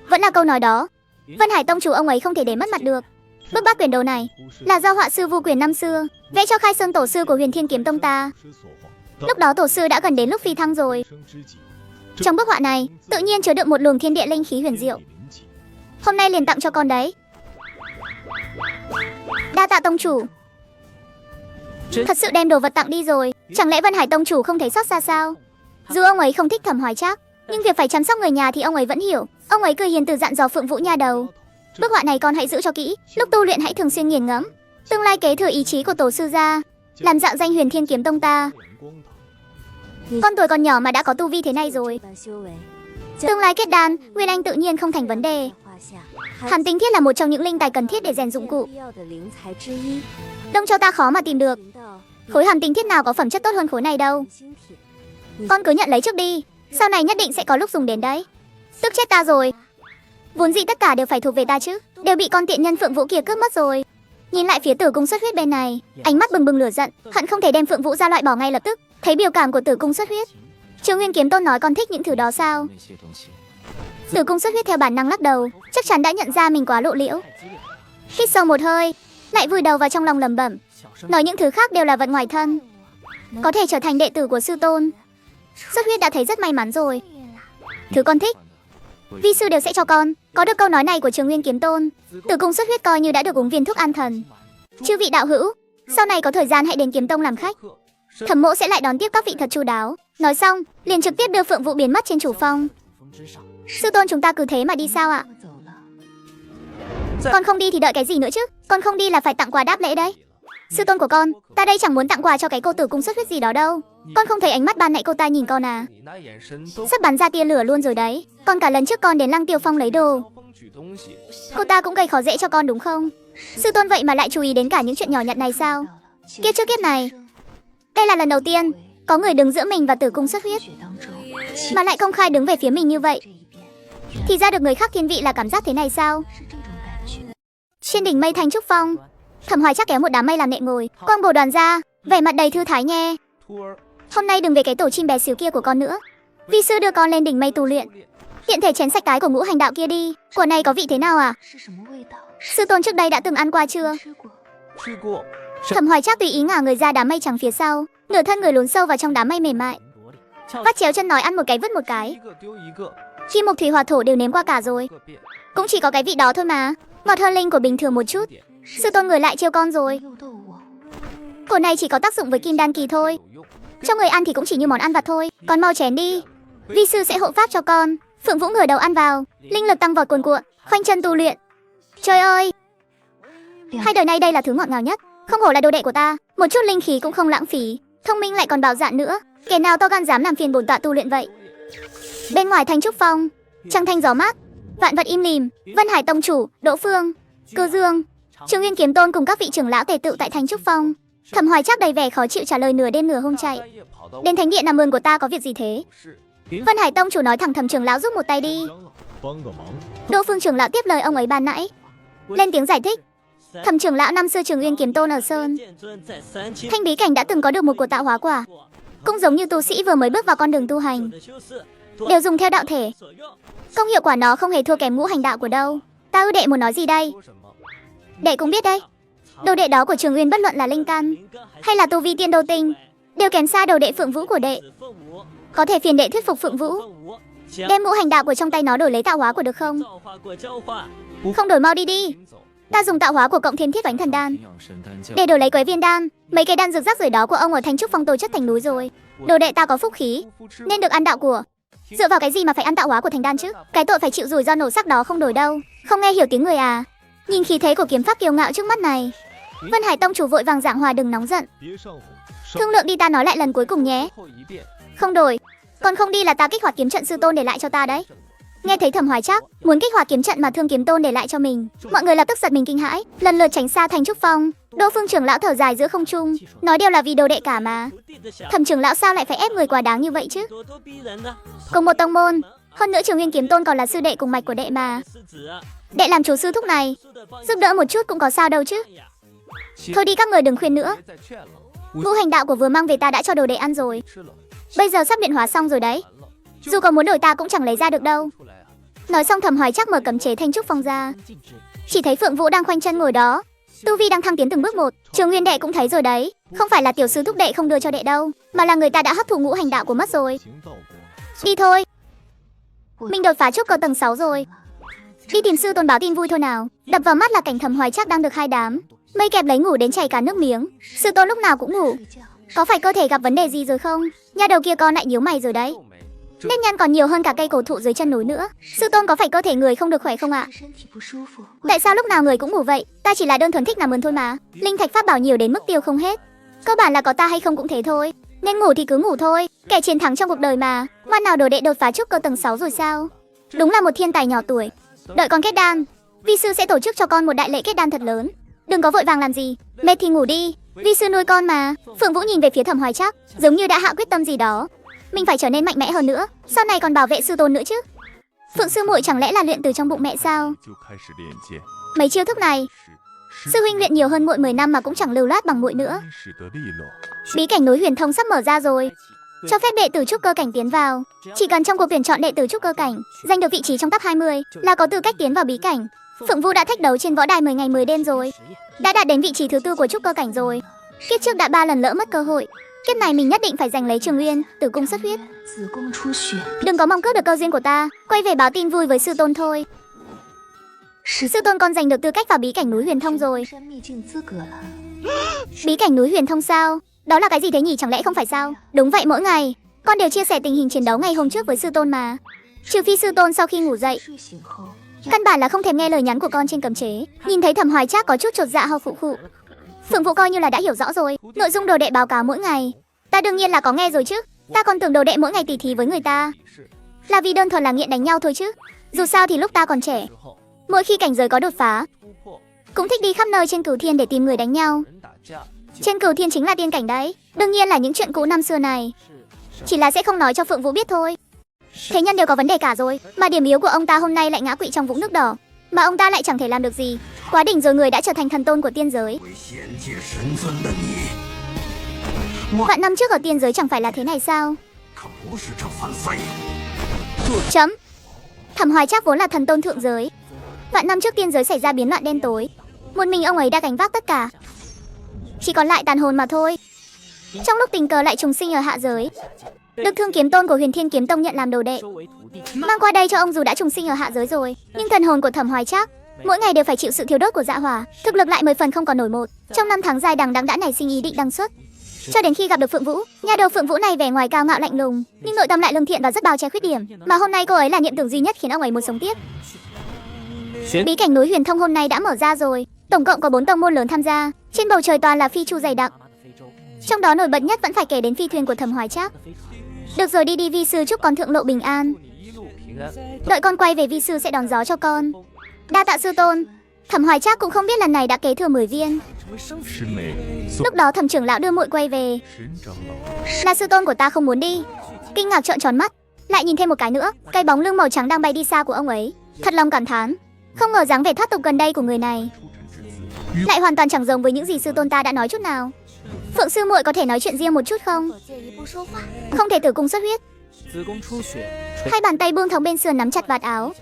Vẫn là câu nói đó, Vân Hải tông chủ ông ấy không thể để mất mặt được. Bức bát quyền đồ này là do họa sư Vu Quyền năm xưa vẽ cho Khai Sơn tổ sư của Huyền Thiên Kiếm Tông ta. Lúc đó tổ sư đã gần đến lúc phi thăng rồi. Trong bức họa này tự nhiên chứa đựng một luồng thiên địa linh khí huyền diệu, hôm nay liền tặng cho con đấy. Đa tạ tông chủ. Thật sự đem đồ vật tặng đi rồi, chẳng lẽ Vân Hải tông chủ không thấy xót xa sao? Dù ông ấy không thích Thẩm Hoài Trác, nhưng việc phải chăm sóc người nhà thì ông ấy vẫn hiểu. Ông ấy cười hiền từ dặn dò Phượng Vũ nha đầu, bức họa này con hãy giữ cho kỹ, lúc tu luyện hãy thường xuyên nghiền ngẫm, tương lai kế thừa ý chí của tổ sư gia, làm dạng danh Huyền Thiên Kiếm Tông ta. Con tuổi còn nhỏ mà đã có tu vi thế này rồi, tương lai kết đan, Nguyên Anh tự nhiên không thành vấn đề. Hàn tinh thiết là một trong những linh tài cần thiết để rèn dụng cụ. Đông Châu ta khó mà tìm được khối hàn tinh thiết nào có phẩm chất tốt hơn khối này đâu. Con cứ nhận lấy trước đi, sau này nhất định sẽ có lúc dùng đến đấy. Tức chết ta rồi, vốn dĩ tất cả đều phải thuộc về ta chứ, đều bị con tiện nhân Phượng Vũ kia cướp mất rồi. Nhìn lại phía Tử Cung Xuất Huyết bên này, ánh mắt bừng bừng lửa giận, hận không thể đem Phượng Vũ ra loại bỏ ngay lập tức. Thấy biểu cảm của Tử Cung Xuất Huyết, Trường Nguyên Kiếm Tôn nói con thích những thứ đó sao? Tử Cung Xuất Huyết theo bản năng lắc đầu, chắc chắn đã nhận ra mình quá lộ liễu. Hít sâu một hơi, lại vùi đầu vào trong lòng lẩm bẩm, nói những thứ khác đều là vật ngoài thân. Có thể trở thành đệ tử của sư tôn, Xuất Huyết đã thấy rất may mắn rồi. Thứ con thích, vi sư đều sẽ cho con. Có được câu nói này của Trường Nguyên Kiếm Tôn, Tử Cung Xuất Huyết coi như đã được uống viên thuốc an thần. Chư vị đạo hữu, sau này có thời gian hãy đến Kiếm Tông làm khách, Thẩm mỗ sẽ lại đón tiếp các vị thật chu đáo. Nói xong, liền trực tiếp đưa Phượng Vũ biến mất trên chủ phong. Sư tôn chúng ta cứ thế mà đi sao ạ? Con không đi thì đợi cái gì nữa chứ? Con không đi là phải tặng quà đáp lễ đấy. Sư tôn của con, ta đây chẳng muốn tặng quà cho cái cô tử cung xuất huyết gì đó đâu. Con không thấy ánh mắt ban nãy cô ta nhìn con à? Sắp bắn ra tia lửa luôn rồi đấy. Còn cả lần trước con đến Lăng Tiêu Phong lấy đồ, cô ta cũng gây khó dễ cho con đúng không? Sư tôn vậy mà lại chú ý đến cả những chuyện nhỏ nhặt này sao? Kiếp trước kiếp này, đây là lần đầu tiên có người đứng giữa mình và tử cung xuất huyết, mà lại công khai đứng về phía mình như vậy. Thì ra được người khác thiên vị là cảm giác thế này sao? Trên đỉnh mây Thanh Trúc Phong, Thẩm Hoài Trác kéo một đám mây làm nệm ngồi, quang bổ đoàn ra, vẻ mặt đầy thư thái nghe. Hôm nay đừng về cái tổ chim bé xíu kia của con nữa. Vi sư đưa con lên đỉnh mây tu luyện, tiện thể chén sạch cái của ngũ hành đạo kia đi. Của này có vị thế nào à? Sư tôn trước đây đã từng ăn qua chưa? Thẩm Hoài Trác tùy ý ngả người ra đám mây trắng phía sau, nửa thân người lún sâu vào trong đám mây mềm mại, vắt chéo chân nói ăn một cái vứt một cái. Kim mộc thủy hỏa thổ đều nếm qua cả rồi, cũng chỉ có cái vị đó thôi mà, ngọt hơn linh của bình thường một chút. Sư tôn người lại trêu con rồi. Cổ này chỉ có tác dụng với kim đan kỳ thôi, cho người ăn thì cũng chỉ như món ăn vặt thôi. Con mau chén đi, vi sư sẽ hộ pháp cho con. Phượng Vũ ngửa đầu ăn vào, linh lực tăng vọt cuồn cuộn, khoanh chân tu luyện. Trời ơi, hai đời nay đây là thứ ngọt ngào nhất. Không hổ là đồ đệ của ta, một chút linh khí cũng không lãng phí, thông minh lại còn bạo dạn nữa. Kẻ nào to gan dám làm phiền bổn tọa tu luyện vậy? Bên ngoài Thanh Trúc Phong, trăng thanh gió mát, vạn vật im lìm. Vân Hải tông chủ, Đỗ Phương, Cư Dương, Trường Nguyên Kiếm Tôn cùng các vị trưởng lão tề tựu tại Thanh Trúc Phong. Thẩm Hoài Trác đầy vẻ khó chịu trả lời nửa đêm nửa hôm chạy. Đến thánh điện làm ơn của ta có việc gì thế? Vân Hải tông chủ nói thẳng Thẩm trưởng lão giúp một tay đi. Đỗ Phương trưởng lão tiếp lời ông ấy ban nãy, lên tiếng giải thích. Thẩm trưởng lão năm xưa Trường Nguyên Kiếm Tôn ở Sơn Thanh bí cảnh đã từng có được một cuộc tạo hóa quả, cũng giống như tu sĩ vừa mới bước vào con đường tu hành, đều dùng theo đạo thể. Công hiệu quả nó không hề thua kém ngũ hành đạo của đâu. Ta ư đệ muốn nói gì đây? Đệ cũng biết đấy, đồ đệ đó của Trường Nguyên bất luận là linh căn hay là tu vi tiên đô tinh đều kém xa đầu đệ Phượng Vũ của đệ. Có thể phiền đệ thuyết phục Phượng Vũ đem ngũ hành đạo của trong tay nó đổi lấy tạo hóa của được không? Không đổi mau đi đi. Ta dùng tạo hóa của cộng thêm thiết Oánh Thần Đan để đổi lấy Quế Viên Đan. Mấy cái đan dược rác rưởi đó của ông ở Thanh Trúc Phong tôi chất thành núi rồi. Đồ đệ ta có phúc khí nên được ăn đạo của. Dựa vào cái gì mà phải ăn tạo hóa của thành đan chứ? Cái tội phải chịu rủi ro nổ sắc đó không đổi đâu. Không nghe hiểu tiếng người à? Nhìn khí thế của kiếm pháp kiêu ngạo trước mắt này, Vân Hải tông chủ vội vàng giảng hòa đừng nóng giận. Thương lượng đi, ta nói lại lần cuối cùng nhé. Không đổi, còn không đi là ta kích hoạt kiếm trận sư tôn để lại cho ta đấy. Nghe thấy Thẩm Hoài Trác muốn kích hoạt kiếm trận mà Thương Kiếm Tôn để lại cho mình, mọi người lập tức giật mình kinh hãi, lần lượt tránh xa Thanh Trúc Phong. Đỗ Phương trưởng lão thở dài giữa không trung, nói đều là vì đồ đệ cả mà. Thẩm trưởng lão sao lại phải ép người quá đáng như vậy chứ? Cùng một tông môn, hơn nữa Trường Nguyên Kiếm Tôn còn là sư đệ cùng mạch của đệ mà. Đệ làm chủ sư thúc này, giúp đỡ một chút cũng có sao đâu chứ. Thôi đi, các người đừng khuyên nữa. Ngũ hành đạo của vừa mang về ta đã cho đồ đệ ăn rồi, bây giờ sắp luyện hóa xong rồi đấy. Dù có muốn đổi ta cũng chẳng lấy ra được đâu. Nói xong Thẩm Hoài Trác mở cấm chế Thanh Trúc Phong ra, chỉ thấy Phượng Vũ đang khoanh chân ngồi đó, tu vi đang thăng tiến từng bước một. Trường Nguyên đệ cũng thấy rồi đấy, không phải là tiểu sư thúc đệ không đưa cho đệ đâu, mà là người ta đã hấp thụ ngũ hành đạo của mất rồi. Đi thôi, mình đột phá trúc cơ tầng 6 rồi. Đi tìm sư tôn báo tin vui thôi nào. Đập vào mắt là cảnh Thẩm Hoài Trác đang được hai đám mây kẹp lấy ngủ đến chảy cả nước miếng. Sư tôn lúc nào cũng ngủ, có phải cơ thể gặp vấn đề gì rồi không? Nhà đầu kia con lại nhíu mày rồi đấy, nếp nhăn còn nhiều hơn cả cây cổ thụ dưới chân núi nữa. Sư tôn có phải cơ thể người không được khỏe không ạ? Tại sao lúc nào người cũng ngủ vậy? Ta chỉ là đơn thuần thích nằm ơn thôi mà. Linh thạch pháp bảo nhiều đến mức tiêu không hết, cơ bản là có ta hay không cũng thế thôi, nên ngủ thì cứ ngủ thôi. Kẻ chiến thắng trong cuộc đời mà. Ngoan nào, đồ đệ đột phá trúc cơ tầng 6 rồi sao? Đúng là một thiên tài nhỏ tuổi. Đợi con kết đan, vi sư sẽ tổ chức cho con một đại lễ kết đan thật lớn. Đừng có vội vàng làm gì, mệt thì ngủ đi, vi sư nuôi con mà. Phượng Vũ nhìn về phía Thẩm Hoài Trác, giống như đã hạ quyết tâm gì đó. Mình phải trở nên mạnh mẽ hơn nữa, sau này còn bảo vệ sư tôn nữa chứ. Phượng sư muội chẳng lẽ là luyện từ trong bụng mẹ sao? Mấy chiêu thức này, sư huynh luyện nhiều hơn muội 10 năm mà cũng chẳng lưu loát bằng muội nữa. Bí cảnh núi Huyền Thông sắp mở ra rồi, cho phép đệ tử trúc cơ cảnh tiến vào. Chỉ cần trong cuộc tuyển chọn đệ tử trúc cơ cảnh giành được vị trí trong top 20 là có tư cách tiến vào bí cảnh. Phượng Vũ đã thách đấu trên võ đài 10 ngày 10 đêm rồi, đã đạt đến vị trí thứ 4 của trúc cơ cảnh rồi. Kiếp trước đã 3 lần lỡ mất cơ hội, kiếp này mình nhất định phải giành lấy Trường Nguyên, tử cung xuất huyết. Đừng có mong cướp được cơ duyên của ta, quay về báo tin vui với sư tôn thôi. Sư tôn, con giành được tư cách vào bí cảnh núi Huyền Thông rồi. Bí cảnh núi Huyền Thông sao? Đó là cái gì thế nhỉ? Chẳng lẽ không phải sao? Đúng vậy, mỗi ngày con đều chia sẻ tình hình chiến đấu ngày hôm trước với sư tôn mà. Trừ phi sư tôn sau khi ngủ dậy Căn bản là không thèm nghe lời nhắn của con trên cấm chế. Nhìn thấy Thẩm Hoài Trác có chút chột dạ ho phụ khụ. Phượng Vũ coi như là đã hiểu rõ rồi. Nội dung đồ đệ báo cáo mỗi ngày, ta đương nhiên là có nghe rồi chứ. Ta còn tưởng đồ đệ mỗi ngày tỉ thí với người ta là vì đơn thuần là nghiện đánh nhau thôi chứ. Dù sao thì lúc ta còn trẻ, mỗi khi cảnh giới có đột phá, cũng thích đi khắp nơi trên Cửu Thiên để tìm người đánh nhau. Trên Cửu Thiên chính là tiên cảnh đấy. Đương nhiên là những chuyện cũ năm xưa này, chỉ là sẽ không nói cho Phượng Vũ biết thôi. Thế nhân đều có vấn đề cả rồi, mà điểm yếu của ông ta hôm nay lại ngã quỵ trong vũng nước đỏ, mà ông ta lại chẳng thể làm được gì. Quá đỉnh rồi, người đã trở thành thần tôn của tiên giới. Vạn năm trước ở tiên giới chẳng phải là thế này sao? Chấm. Thẩm Hoài Trác vốn là thần tôn thượng giới. Vạn năm trước tiên giới xảy ra biến loạn đen tối, một mình ông ấy đã gánh vác tất cả, chỉ còn lại tàn hồn mà thôi. Trong lúc tình cờ lại trùng sinh ở hạ giới, được Thương Kiếm Tôn của Huyền Thiên Kiếm Tông nhận làm đồ đệ, mang qua đây cho ông. Dù đã trùng sinh ở hạ giới rồi, nhưng thần hồn của Thẩm Hoài Trác mỗi ngày đều phải chịu sự thiêu đốt của dạ hỏa, thực lực lại 10 phần không còn nổi một. Trong năm tháng dài đằng đẵng đã nảy sinh ý định đăng xuất, cho đến khi gặp được Phượng Vũ. Nhà đầu Phượng Vũ này vẻ ngoài cao ngạo lạnh lùng, nhưng nội tâm lại lương thiện và rất bao che khuyết điểm, mà hôm nay cô ấy là niệm tưởng duy nhất khiến ông ấy muốn sống tiếp. Bí cảnh núi Huyền Thông hôm nay đã mở ra rồi, tổng cộng có 4 tông môn lớn tham gia. Trên bầu trời toàn là phi chu dày đặc, trong đó nổi bật nhất vẫn phải kể đến phi thuyền của Thẩm Hoài Trác. Được rồi, đi vi sư, chúc con thượng lộ bình an. Đợi con quay về vi sư sẽ đón gió cho con. Đa tạ sư tôn. Thẩm Hoài Trác cũng không biết lần này đã kế thừa 10 viên. Lúc đó Thẩm trưởng lão đưa muội quay về. Là sư tôn của ta không muốn đi. Kinh ngạc trợn tròn mắt, lại nhìn thêm một cái nữa, cái bóng lưng màu trắng đang bay đi xa của ông ấy. Thật lòng cảm thán, không ngờ dáng vẻ thoát tục gần đây của người này lại hoàn toàn chẳng giống với những gì sư tôn ta đã nói chút nào. Phượng sư muội có thể nói chuyện riêng một chút không? Không thể tử cung xuất huyết. Hai bàn tay buông thõng bên sườn nắm chặt vạt áo,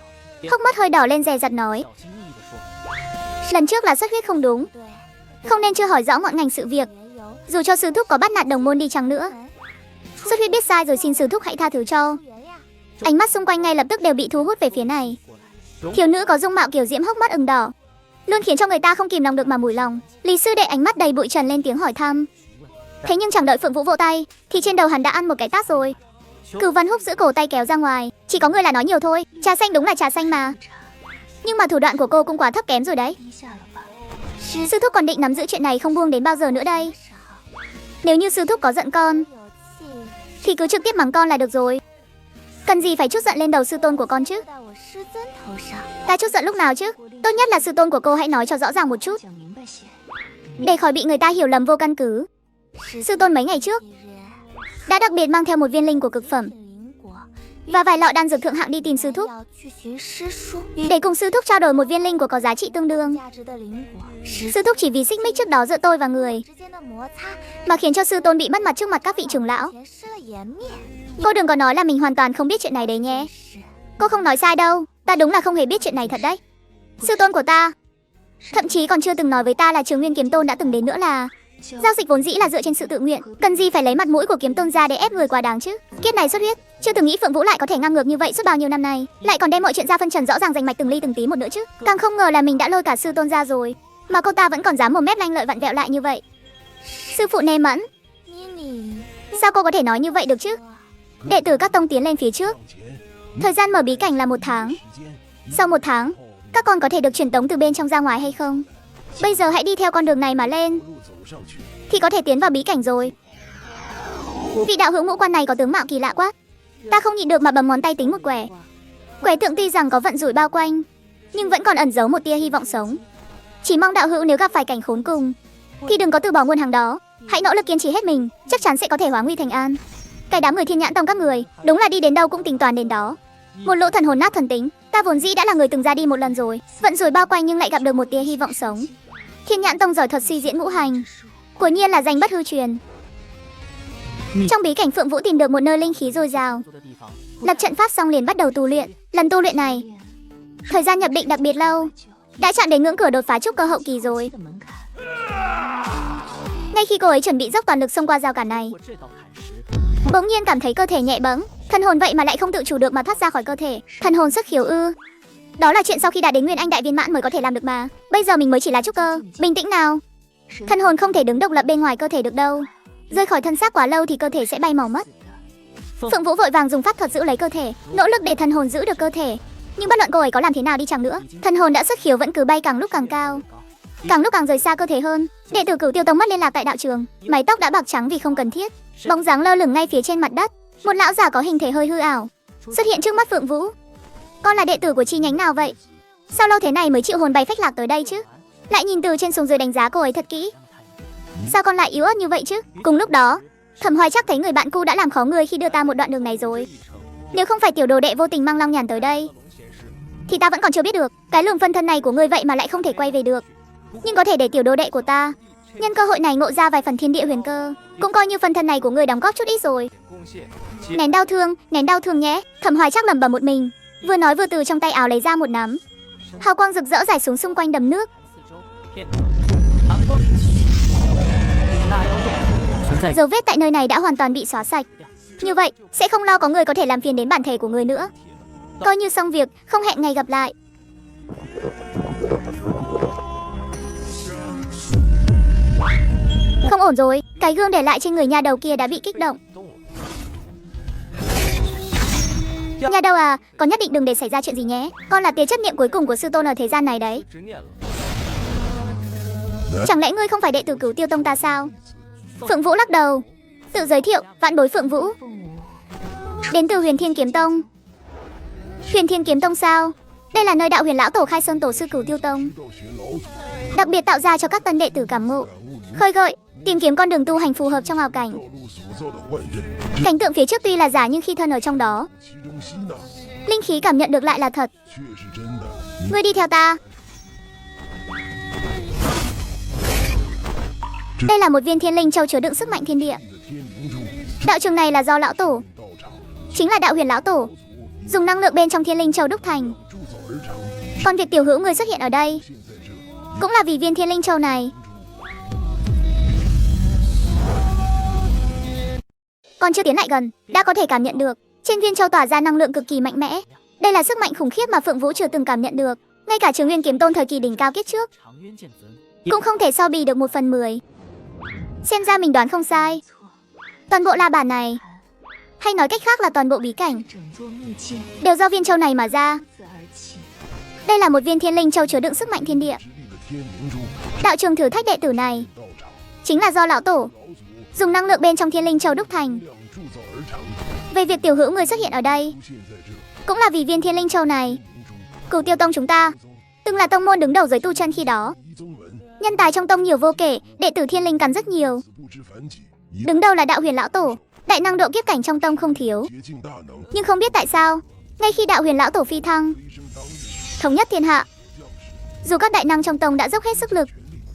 hốc mắt hơi đỏ lên dè dặt nói, lần trước là xuất huyết không đúng, không nên chưa hỏi rõ ngọn ngành sự việc. Dù cho sư thúc có bắt nạt đồng môn đi chăng nữa, xuất huyết biết sai rồi, xin sư thúc hãy tha thứ cho. Ánh mắt xung quanh ngay lập tức đều bị thu hút về phía này. Thiếu nữ có dung mạo kiều diễm, hốc mắt ửng đỏ, luôn khiến cho người ta không kìm lòng được mà mủi lòng. Lý sư đệ ánh mắt đầy bụi trần lên tiếng hỏi thăm. Thế nhưng chẳng đợi Phượng Vũ vỗ tay thì trên đầu hắn đã ăn một cái tát rồi. Cửu Văn Húc giữ cổ tay kéo ra ngoài. Chỉ có người là nói nhiều thôi, trà xanh đúng là trà xanh mà, nhưng mà thủ đoạn của cô cũng quá thấp kém rồi đấy. Sư thúc còn định nắm giữ chuyện này không buông đến bao giờ nữa đây? Nếu như sư thúc có giận con thì cứ trực tiếp mắng con là được rồi, cần gì phải trút giận lên đầu sư tôn của con chứ? Ta trút giận lúc nào chứ? Tốt nhất là sư tôn của cô hãy nói cho rõ ràng một chút, để khỏi bị người ta hiểu lầm vô căn cứ. Sư tôn mấy ngày trước đã đặc biệt mang theo một viên linh của cực phẩm và vài lọ đan dược thượng hạng đi tìm sư thúc, để cùng sư thúc trao đổi một viên linh của có giá trị tương đương. Sư thúc chỉ vì xích mích trước đó giữa tôi và người mà khiến cho sư tôn bị mất mặt trước mặt các vị trưởng lão. Cô đừng có nói là mình hoàn toàn không biết chuyện này đấy nhé. Cô không nói sai đâu, ta đúng là không hề biết chuyện này thật đấy. Sư tôn của ta thậm chí còn chưa từng nói với ta là Trường Nguyên Kiếm Tôn đã từng đến nữa. Là giao dịch vốn dĩ là dựa trên sự tự nguyện, cần gì phải lấy mặt mũi của Kiếm Tôn ra để ép người quá đáng chứ. Kiếp này xuất huyết, chưa từng nghĩ Phượng Vũ lại có thể ngang ngược như vậy suốt bao nhiêu năm nay, lại còn đem mọi chuyện ra phân trần rõ ràng rành mạch từng ly từng tí một nữa chứ. Càng không ngờ là mình đã lôi cả sư tôn ra rồi mà cô ta vẫn còn dám mồm mép lanh lợi vặn vẹo lại như vậy. Sư phụ Nê Mẫn, sao cô có thể nói như vậy được chứ? Đệ tử các tông tiến lên phía trước. Thời gian mở bí cảnh là 1 tháng. Sau 1 tháng, các con có thể được truyền tống từ bên trong ra ngoài hay không? Bây giờ hãy đi theo con đường này mà lên thì có thể tiến vào bí cảnh rồi. Vị đạo hữu ngũ quan này có tướng mạo kỳ lạ quá. Ta không nhịn được mà bấm ngón tay tính một quẻ. Quẻ tượng tuy rằng có vận rủi bao quanh, nhưng vẫn còn ẩn giấu một tia hy vọng sống. Chỉ mong đạo hữu nếu gặp phải cảnh khốn cùng thì đừng có từ bỏ nguồn hàng đó, hãy nỗ lực kiên trì hết mình, chắc chắn sẽ có thể hóa nguy thành an. Cái đám người Thiên Nhãn Tông các người đúng là đi đến đâu cũng tính toán đến đó. Một lỗ thần hồn nát thần tính, ta vốn dĩ đã là người từng ra đi một lần rồi, vận rủi bao quanh nhưng lại gặp được một tia hy vọng sống. Thiên Nhãn Tông giỏi thuật suy diễn ngũ hành, quả nhiên là danh bất hư truyền. Trong bí cảnh Phượng Vũ tìm được một nơi linh khí dồi dào, lập trận pháp xong liền bắt đầu tu luyện. Lần tu luyện này thời gian nhập định đặc biệt lâu, đã chạm đến ngưỡng cửa đột phá trúc cơ hậu kỳ rồi. Ngay khi cô ấy chuẩn bị dốc toàn lực xông qua rào cản này, bỗng nhiên cảm thấy cơ thể nhẹ bẫng, thần hồn vậy mà lại không tự chủ được mà thoát ra khỏi cơ thể. Thần hồn xuất khiếu ư? Đó là chuyện sau khi đạt đến Nguyên Anh đại viên mãn mới có thể làm được mà. Bây giờ mình mới chỉ là trúc cơ. Bình tĩnh nào, thần hồn không thể đứng độc lập bên ngoài cơ thể được đâu. Rơi khỏi thân xác quá lâu thì cơ thể sẽ bay màu mất. Phượng Vũ vội vàng dùng pháp thuật giữ lấy cơ thể, nỗ lực để thần hồn giữ được cơ thể. Nhưng bất luận cô ấy có làm thế nào đi chăng nữa, thần hồn đã xuất khiếu vẫn cứ bay càng lúc càng cao, càng lúc càng rời xa cơ thể hơn. Đệ tử Cửu Tiêu Tông mất liên lạc tại đạo trường, mái tóc đã bạc trắng vì không cần thiết, bóng dáng lơ lửng ngay phía trên mặt đất. Một lão già có hình thể hơi hư ảo xuất hiện trước mắt Phượng Vũ. Con là đệ tử của chi nhánh nào vậy? Sao lâu thế này mới chịu hồn bay phách lạc tới đây chứ? Lại nhìn từ trên xuống dưới đánh giá cô ấy thật kỹ. Sao con lại yếu ớt như vậy chứ? Cùng lúc đó, Thẩm Hoài chắc thấy người bạn cũ đã làm khó người khi đưa ta một đoạn đường này rồi. Nếu không phải tiểu đồ đệ vô tình mang Long Nhàn tới đây, thì ta vẫn còn chưa biết được cái luồng phân thân này của ngươi vậy mà lại không thể quay về được. Nhưng có thể để tiểu đồ đệ của ta nhân cơ hội này ngộ ra vài phần thiên địa huyền cơ, cũng coi như phân thân này của ngươi đóng góp chút ít rồi. Nén đau thương nhé. Thẩm Hoài chắc lẩm bẩm một mình, vừa nói vừa từ trong tay áo lấy ra một nắm. Hào quang rực rỡ rải xuống xung quanh đầm nước. Dấu vết tại nơi này đã hoàn toàn bị xóa sạch. Như vậy sẽ không lo có người có thể làm phiền đến bản thể của người nữa. Coi như xong việc, không hẹn ngày gặp lại. Không ổn rồi, cái gương để lại trên người nha đầu kia đã bị kích động. Nha đầu à, con nhất định đừng để xảy ra chuyện gì nhé. Con là tia chấp niệm cuối cùng của sư tôn ở thế gian này đấy. Chẳng lẽ ngươi không phải đệ tử Cửu Tiêu Tông ta sao? Phượng Vũ lắc đầu, tự giới thiệu, vạn bối Phượng Vũ, đến từ Huyền Thiên Kiếm Tông. Huyền Thiên Kiếm Tông sao? Đây là nơi đạo huyền lão tổ khai sơn tổ sư Cửu Tiêu Tông đặc biệt tạo ra cho các tân đệ tử cảm ngộ, khơi gợi, tìm kiếm con đường tu hành phù hợp trong ảo cảnh. Cảnh tượng phía trước tuy là giả nhưng khi thân ở trong đó, linh khí cảm nhận được lại là thật. Ngươi đi theo ta. Đây là một viên thiên linh châu chứa đựng sức mạnh thiên địa. Đạo trường này là do lão tổ, chính là đạo huyền lão tổ, dùng năng lượng bên trong thiên linh châu đúc thành. Còn việc tiểu hữu người xuất hiện ở đây cũng là vì viên thiên linh châu này. Còn chưa tiến lại gần, đã có thể cảm nhận được trên viên châu tỏa ra năng lượng cực kỳ mạnh mẽ. Đây là sức mạnh khủng khiếp mà Phượng Vũ chưa từng cảm nhận được. Ngay cả Trường Nguyên Kiếm Tôn thời kỳ đỉnh cao kiếp trước cũng không thể so bì được 1/10. Xem ra mình đoán không sai. Toàn bộ la bàn này, hay nói cách khác là toàn bộ bí cảnh, đều do viên châu này mà ra. Đây là một viên thiên linh châu chứa đựng sức mạnh thiên địa. Đạo trường thử thách đệ tử này chính là do lão tổ dùng năng lượng bên trong thiên linh châu đúc thành. Về việc tiểu hữu người xuất hiện ở đây cũng là vì viên thiên linh châu này. Cửu Tiêu Tông chúng ta từng là tông môn đứng đầu giới tu chân khi đó. Nhân tài trong tông nhiều vô kể, đệ tử thiên linh cắn rất nhiều. Đứng đầu là đạo huyền lão tổ, đại năng độ kiếp cảnh trong tông không thiếu. Nhưng không biết tại sao, ngay khi đạo huyền lão tổ phi thăng, thống nhất thiên hạ, dù các đại năng trong tông đã dốc hết sức lực,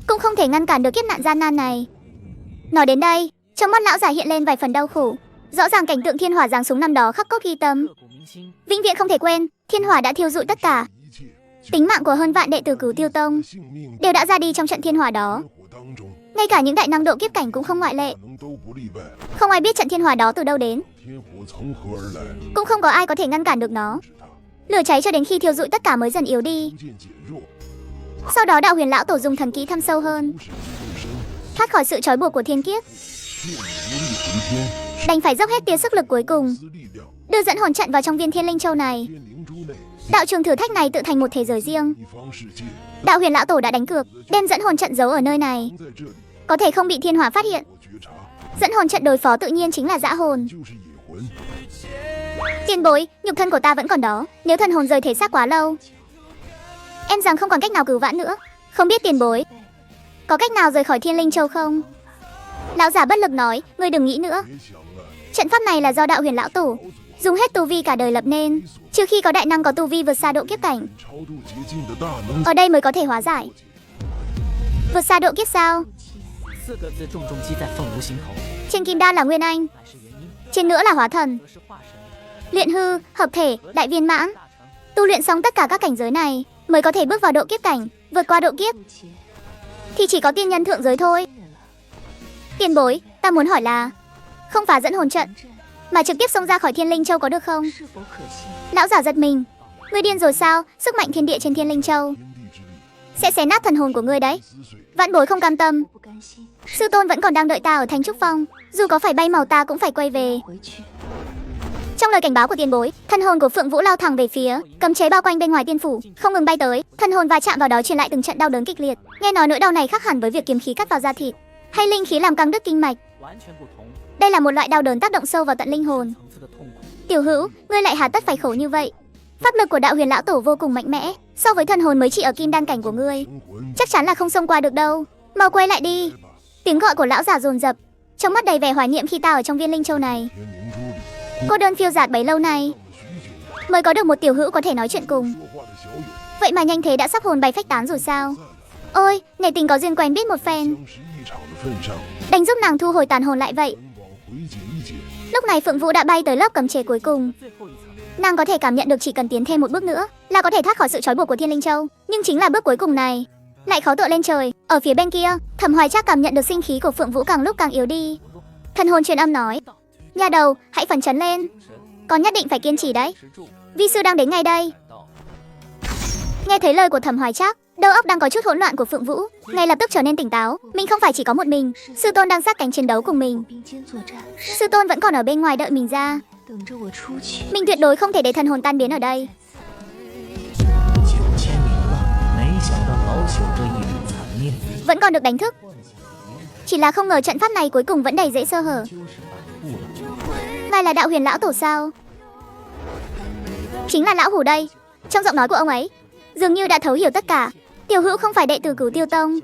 cũng không thể ngăn cản được kiếp nạn gian nan này. Nói đến đây, trong mắt lão già hiện lên vài phần đau khổ. Rõ ràng cảnh tượng thiên hỏa giáng xuống năm đó khắc cốt ghi tâm, vĩnh viễn không thể quên. Thiên hỏa đã thiêu rụi tất cả. Tính mạng của hơn vạn đệ tử Cửu Tiêu Tông đều đã ra đi trong trận thiên hỏa đó. Ngay cả những đại năng độ kiếp cảnh cũng không ngoại lệ. Không ai biết trận thiên hỏa đó từ đâu đến, cũng không có ai có thể ngăn cản được nó. Lửa cháy cho đến khi thiêu rụi tất cả mới dần yếu đi. Sau đó đạo huyền lão tổ dùng thần kỹ thâm sâu hơn, thoát khỏi sự trói buộc của thiên kiếp, đành phải dốc hết tia sức lực cuối cùng, đưa dẫn hồn trận vào trong viên thiên linh châu này. Đạo trường thử thách này tự thành một thế giới riêng. Đạo huyền lão tổ đã đánh cược, đem dẫn hồn trận giấu ở nơi này, có thể không bị thiên hỏa phát hiện. Dẫn hồn trận đối phó tự nhiên chính là dã hồn. Tiền bối, nhục thân của ta vẫn còn đó. Nếu thần hồn rời thể xác quá lâu, em rằng không còn cách nào cứu vãn nữa. Không biết tiền bối có cách nào rời khỏi thiên linh châu không? Lão giả bất lực nói, ngươi đừng nghĩ nữa. Trận pháp này là do đạo huyền lão tổ dùng hết tu vi cả đời lập nên, trừ khi có đại năng có tu vi vượt xa độ kiếp cảnh, ở đây mới có thể hóa giải. Vượt xa độ kiếp sao? Trên kim đan là nguyên anh, trên nữa là hóa thần, luyện hư, hợp thể, đại viên mãn. Tu luyện xong tất cả các cảnh giới này mới có thể bước vào độ kiếp cảnh. Vượt qua độ kiếp thì chỉ có tiên nhân thượng giới thôi. Tiền bối, ta muốn hỏi là không phá dẫn hồn trận mà trực tiếp xông ra khỏi thiên linh châu có được không? Lão giả giật mình, ngươi điên rồi sao? Sức mạnh thiên địa trên thiên linh châu sẽ xé nát thần hồn của ngươi đấy. Vạn bối không cam tâm. Sư tôn vẫn còn đang đợi ta ở Thanh Trúc Phong, dù có phải bay màu ta cũng phải quay về. Trong Trong lời cảnh báo của tiền bối, thân hồn của Phượng Vũ lao thẳng về phía cấm chế bao quanh bên ngoài tiên phủ, không ngừng bay tới, thân hồn va chạm vào đó truyền lại từng trận đau đớn kịch liệt. Nghe nói nỗi đau này khác hẳn với việc kiếm khí cắt vào da thịt hay linh khí làm căng đứt kinh mạch. Đây là một loại đau đớn tác động sâu vào tận linh hồn. Tiểu Hữu, ngươi lại hà tất phải khổ như vậy? Pháp lực của Đạo Huyền lão tổ vô cùng mạnh mẽ, so với thân hồn mới chỉ ở kim đan cảnh của ngươi, chắc chắn là không xông qua được đâu. Mau quay lại đi. Tiếng gọi của lão giả dồn dập, trong mắt đầy vẻ hoài niệm khi ta ở trong Viên Linh Châu này. Cô đơn phiêu dạt bấy lâu nay, mới có được một tiểu hữu có thể nói chuyện cùng. Vậy mà nhanh thế đã sắp hồn bay phách tán rồi sao? Ôi, nể tình có duyên quen biết một phen, đành giúp nàng thu hồi tàn hồn lại vậy. Lúc này Phượng Vũ đã bay tới lớp cấm chế cuối cùng. Nàng có thể cảm nhận được chỉ cần tiến thêm một bước nữa là có thể thoát khỏi sự trói buộc của Thiên Linh Châu. Nhưng chính là bước cuối cùng này lại khó tựa lên trời. Ở phía bên kia, Thẩm Hoài Trác cảm nhận được sinh khí của Phượng Vũ càng lúc càng yếu đi. Thần hồn truyền âm nói: "Nha đầu, hãy phấn chấn lên, con nhất định phải kiên trì đấy. Vi sư đang đến ngay đây." Nghe thấy lời của Thẩm Hoài Trác, đầu óc đang có chút hỗn loạn của Phượng Vũ ngay lập tức trở nên tỉnh táo. Mình không phải chỉ có một mình, sư tôn đang sát cánh chiến đấu cùng mình. Sư tôn vẫn còn ở bên ngoài đợi mình ra. Mình tuyệt đối không thể để thần hồn tan biến ở đây. Vẫn còn được đánh thức. Chỉ là không ngờ trận pháp này cuối cùng vẫn đầy dễ sơ hở. Ngài là Đạo Huyền lão tổ sao? Chính là lão hủ đây. Trong giọng nói của ông ấy dường như đã thấu hiểu tất cả. Tiểu hữu không phải đệ tử Cửu Tiêu Tông,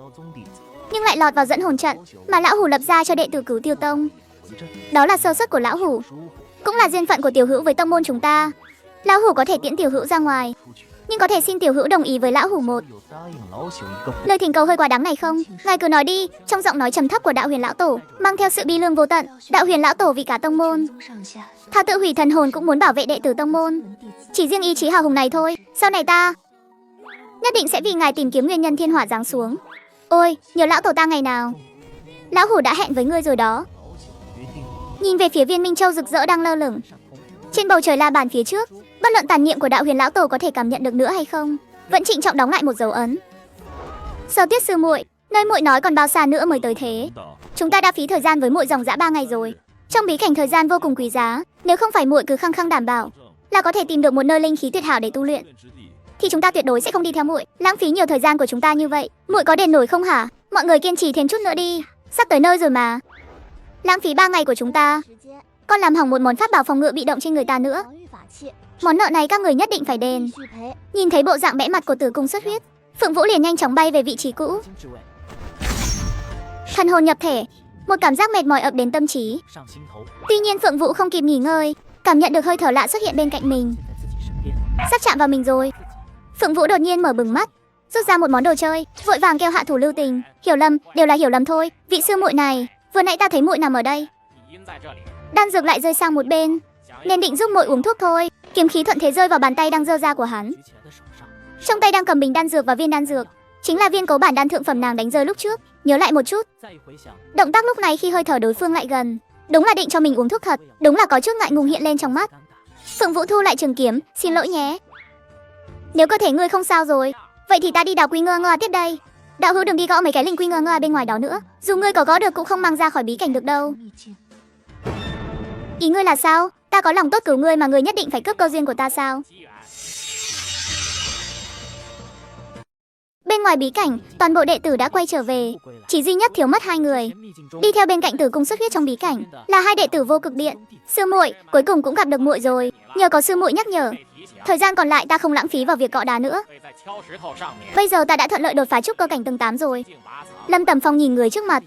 nhưng lại lọt vào dẫn hồn trận mà lão hủ lập ra cho đệ tử Cửu Tiêu Tông. Đó là sơ suất của lão hủ, cũng là duyên phận của tiểu hữu với tông môn chúng ta. Lão hủ có thể tiễn tiểu hữu ra ngoài, nhưng có thể xin tiểu hữu đồng ý với lão hủ một lời thỉnh cầu hơi quá đáng này không? Ngài cứ nói đi. Trong giọng nói trầm thấp của Đạo Huyền lão tổ mang theo sự bi lương vô tận. Đạo Huyền lão tổ vì cả tông môn, thà tự hủy thần hồn cũng muốn bảo vệ đệ tử tông môn. Chỉ riêng ý chí hào hùng này thôi, sau này ta nhất định sẽ vì ngài tìm kiếm nguyên nhân thiên hỏa giáng xuống. Ôi, nhớ lão tổ ta ngày nào. Lão hủ đã hẹn với ngươi rồi đó. Nhìn về phía viên Minh Châu rực rỡ đang lơ lửng trên bầu trời la bàn phía trước, bất luận tàn niệm của Đạo Huyền lão tổ có thể cảm nhận được nữa hay không, vẫn trịnh trọng đóng lại một dấu ấn. Sở Tuyết sư muội, nơi muội nói còn bao xa nữa mới tới thế? Chúng ta đã phí thời gian với muội dòng dã 3 ngày rồi. Trong bí cảnh thời gian vô cùng quý giá, nếu không phải muội cứ khăng khăng đảm bảo là có thể tìm được một nơi linh khí tuyệt hảo để tu luyện, thì chúng ta tuyệt đối sẽ không đi theo muội, lãng phí nhiều thời gian của chúng ta như vậy. Muội có đền nổi không hả? Mọi người kiên trì thêm chút nữa đi, sắp tới nơi rồi mà. Lãng phí 3 ngày của chúng ta, còn làm hỏng một món pháp bảo phòng ngự bị động trên người ta nữa. Món nợ này các người nhất định phải đền. Nhìn thấy bộ dạng bẽ mặt của Tử Cung xuất huyết, Phượng Vũ liền nhanh chóng bay về vị trí cũ. Thần hồn nhập thể, một cảm giác mệt mỏi ập đến tâm trí. Tuy nhiên Phượng Vũ không kịp nghỉ ngơi, cảm nhận được hơi thở lạ xuất hiện bên cạnh mình, sắp chạm vào mình rồi. Phượng Vũ đột nhiên mở bừng mắt, rút ra một món đồ chơi, vội vàng kêu hạ thủ lưu tình. Hiểu lầm, đều là hiểu lầm thôi. Vị sư muội này, vừa nãy ta thấy muội nằm ở đây, đan dược lại rơi sang một bên, nên định giúp muội uống thuốc thôi. Kiếm khí thuận thế rơi vào bàn tay đang giơ ra của hắn. Trong tay đang cầm bình đan dược và viên đan dược chính là viên cấu bản đan thượng phẩm nàng đánh rơi lúc trước. Nhớ lại một chút, động tác lúc này khi hơi thở đối phương lại gần, đúng là định cho mình uống thuốc thật. Đúng là có chút ngại ngùng hiện lên trong mắt. Phượng Vũ thu lại trường kiếm, xin lỗi nhé. Nếu cơ thể ngươi không sao rồi, vậy thì ta đi đào quy ngơ ngoa tiếp đây. Đạo hữu đừng đi gõ mấy cái linh quy ngơ ngoa bên ngoài đó nữa, dù ngươi có gõ được cũng không mang ra khỏi bí cảnh được đâu. Ý ngươi là sao? Ta có lòng tốt cứu ngươi mà ngươi nhất định phải cướp cơ duyên của ta sao? Bên ngoài bí cảnh, toàn bộ đệ tử đã quay trở về, chỉ duy nhất thiếu mất 2 người. Đi theo bên cạnh Tử Cung xuất huyết trong bí cảnh là 2 đệ tử Vô Cực Điện. Sư muội, cuối cùng cũng gặp được muội rồi, nhờ có sư muội nhắc nhở, thời gian còn lại ta không lãng phí vào việc cọ đá nữa. Bây giờ ta đã thuận lợi đột phá trúc cơ cảnh tầng 8 rồi. Lâm Tầm Phong nhìn người trước mặt,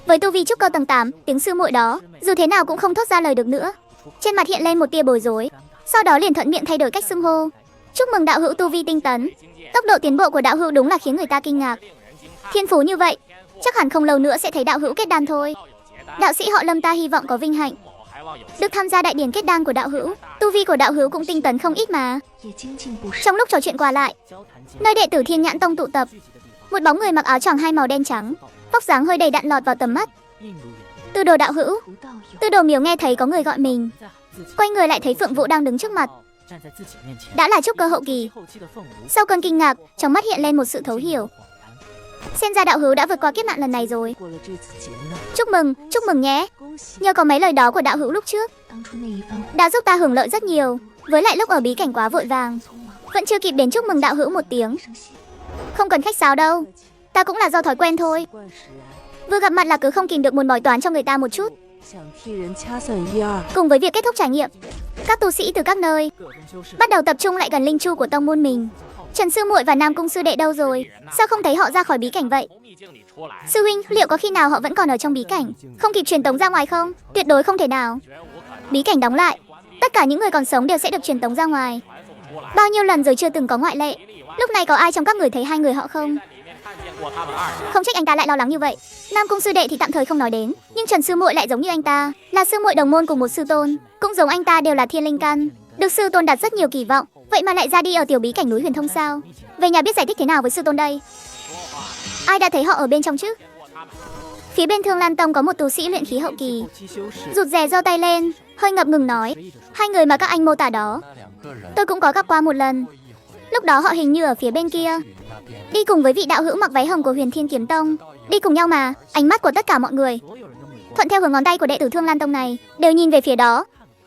với tu vi trúc cơ tầng 8, tiếng sư muội đó dù thế nào cũng không thốt ra lời được nữa. Trên mặt hiện lên một tia bối rối, sau đó liền thuận miệng thay đổi cách xưng hô. Chúc mừng đạo hữu tu vi tinh tấn. Tốc độ tiến bộ của đạo hữu đúng là khiến người ta kinh ngạc. Thiên phú như vậy, chắc hẳn không lâu nữa sẽ thấy đạo hữu kết đan thôi. Đạo sĩ họ Lâm ta hy vọng có vinh hạnh được tham gia đại điển kết đan của đạo hữu. Tu vi của đạo hữu cũng tinh tấn không ít mà. Trong lúc trò chuyện qua lại, nơi đệ tử Thiên Nhãn Tông tụ tập, một bóng người mặc áo choàng 2 màu đen trắng, vóc dáng hơi đầy đặn lọt vào tầm mắt. Tư Đồ đạo hữu. Tư Đồ Miếu nghe thấy có người gọi mình, quay người lại thấy Phượng Vũ đang đứng trước mặt, đã là trúc cơ hậu kỳ. Sau cơn kinh ngạc, trong mắt hiện lên một sự thấu hiểu. Xem ra đạo hữu đã vượt qua kiếp nạn lần này rồi. Chúc mừng nhé. Nhờ có mấy lời đó của đạo hữu lúc trước, đã giúp ta hưởng lợi rất nhiều. Với lại lúc ở bí cảnh quá vội vàng, vẫn chưa kịp đến chúc mừng đạo hữu một tiếng. Không cần khách sáo đâu, ta cũng là do thói quen thôi. Vừa gặp mặt là cứ không kìm được muốn bói toán cho người ta một chút. Cùng với việc kết thúc trải nghiệm, các tu sĩ từ các nơi bắt đầu tập trung lại gần linh chu của tông môn mình. Trần sư muội và Nam cung sư đệ đâu rồi? Sao không thấy họ ra khỏi bí cảnh vậy? Sư huynh, liệu có khi nào họ vẫn còn ở trong bí cảnh, không kịp truyền tống ra ngoài không? Tuyệt đối không thể nào. Bí cảnh đóng lại, tất cả những người còn sống đều sẽ được truyền tống ra ngoài. Bao nhiêu lần rồi chưa từng có ngoại lệ. Lúc này có ai trong các người thấy hai người họ không? Không trách anh ta lại lo lắng như vậy. Nam cung sư đệ thì tạm thời không nói đến, nhưng Trần sư muội lại giống như anh ta, là sư muội đồng môn cùng một sư tôn, cũng giống anh ta đều là thiên linh căn, được sư tôn đặt rất nhiều kỳ vọng. Vậy mà lại ra đi ở tiểu bí cảnh núi Huyền Thông sao? Về nhà biết giải thích thế nào với sư tôn đây? Ai đã thấy họ ở bên trong chứ? Phía bên Thương Lan Tông có một tu sĩ luyện khí hậu kỳ, rụt rè giơ tay lên, hơi ngập ngừng nói: hai người mà các anh mô tả đó, tôi cũng có gặp qua một lần. Lúc đó họ hình như ở phía bên kia, đi cùng với vị đạo hữu mặc váy hồng của Huyền Thiên Kiếm Tông. Đi cùng nhau mà. Ánh mắt của tất cả mọi người thuận theo hướng ngón tay của đệ tử Thương Lan Tông này đều nhìn về phía đó.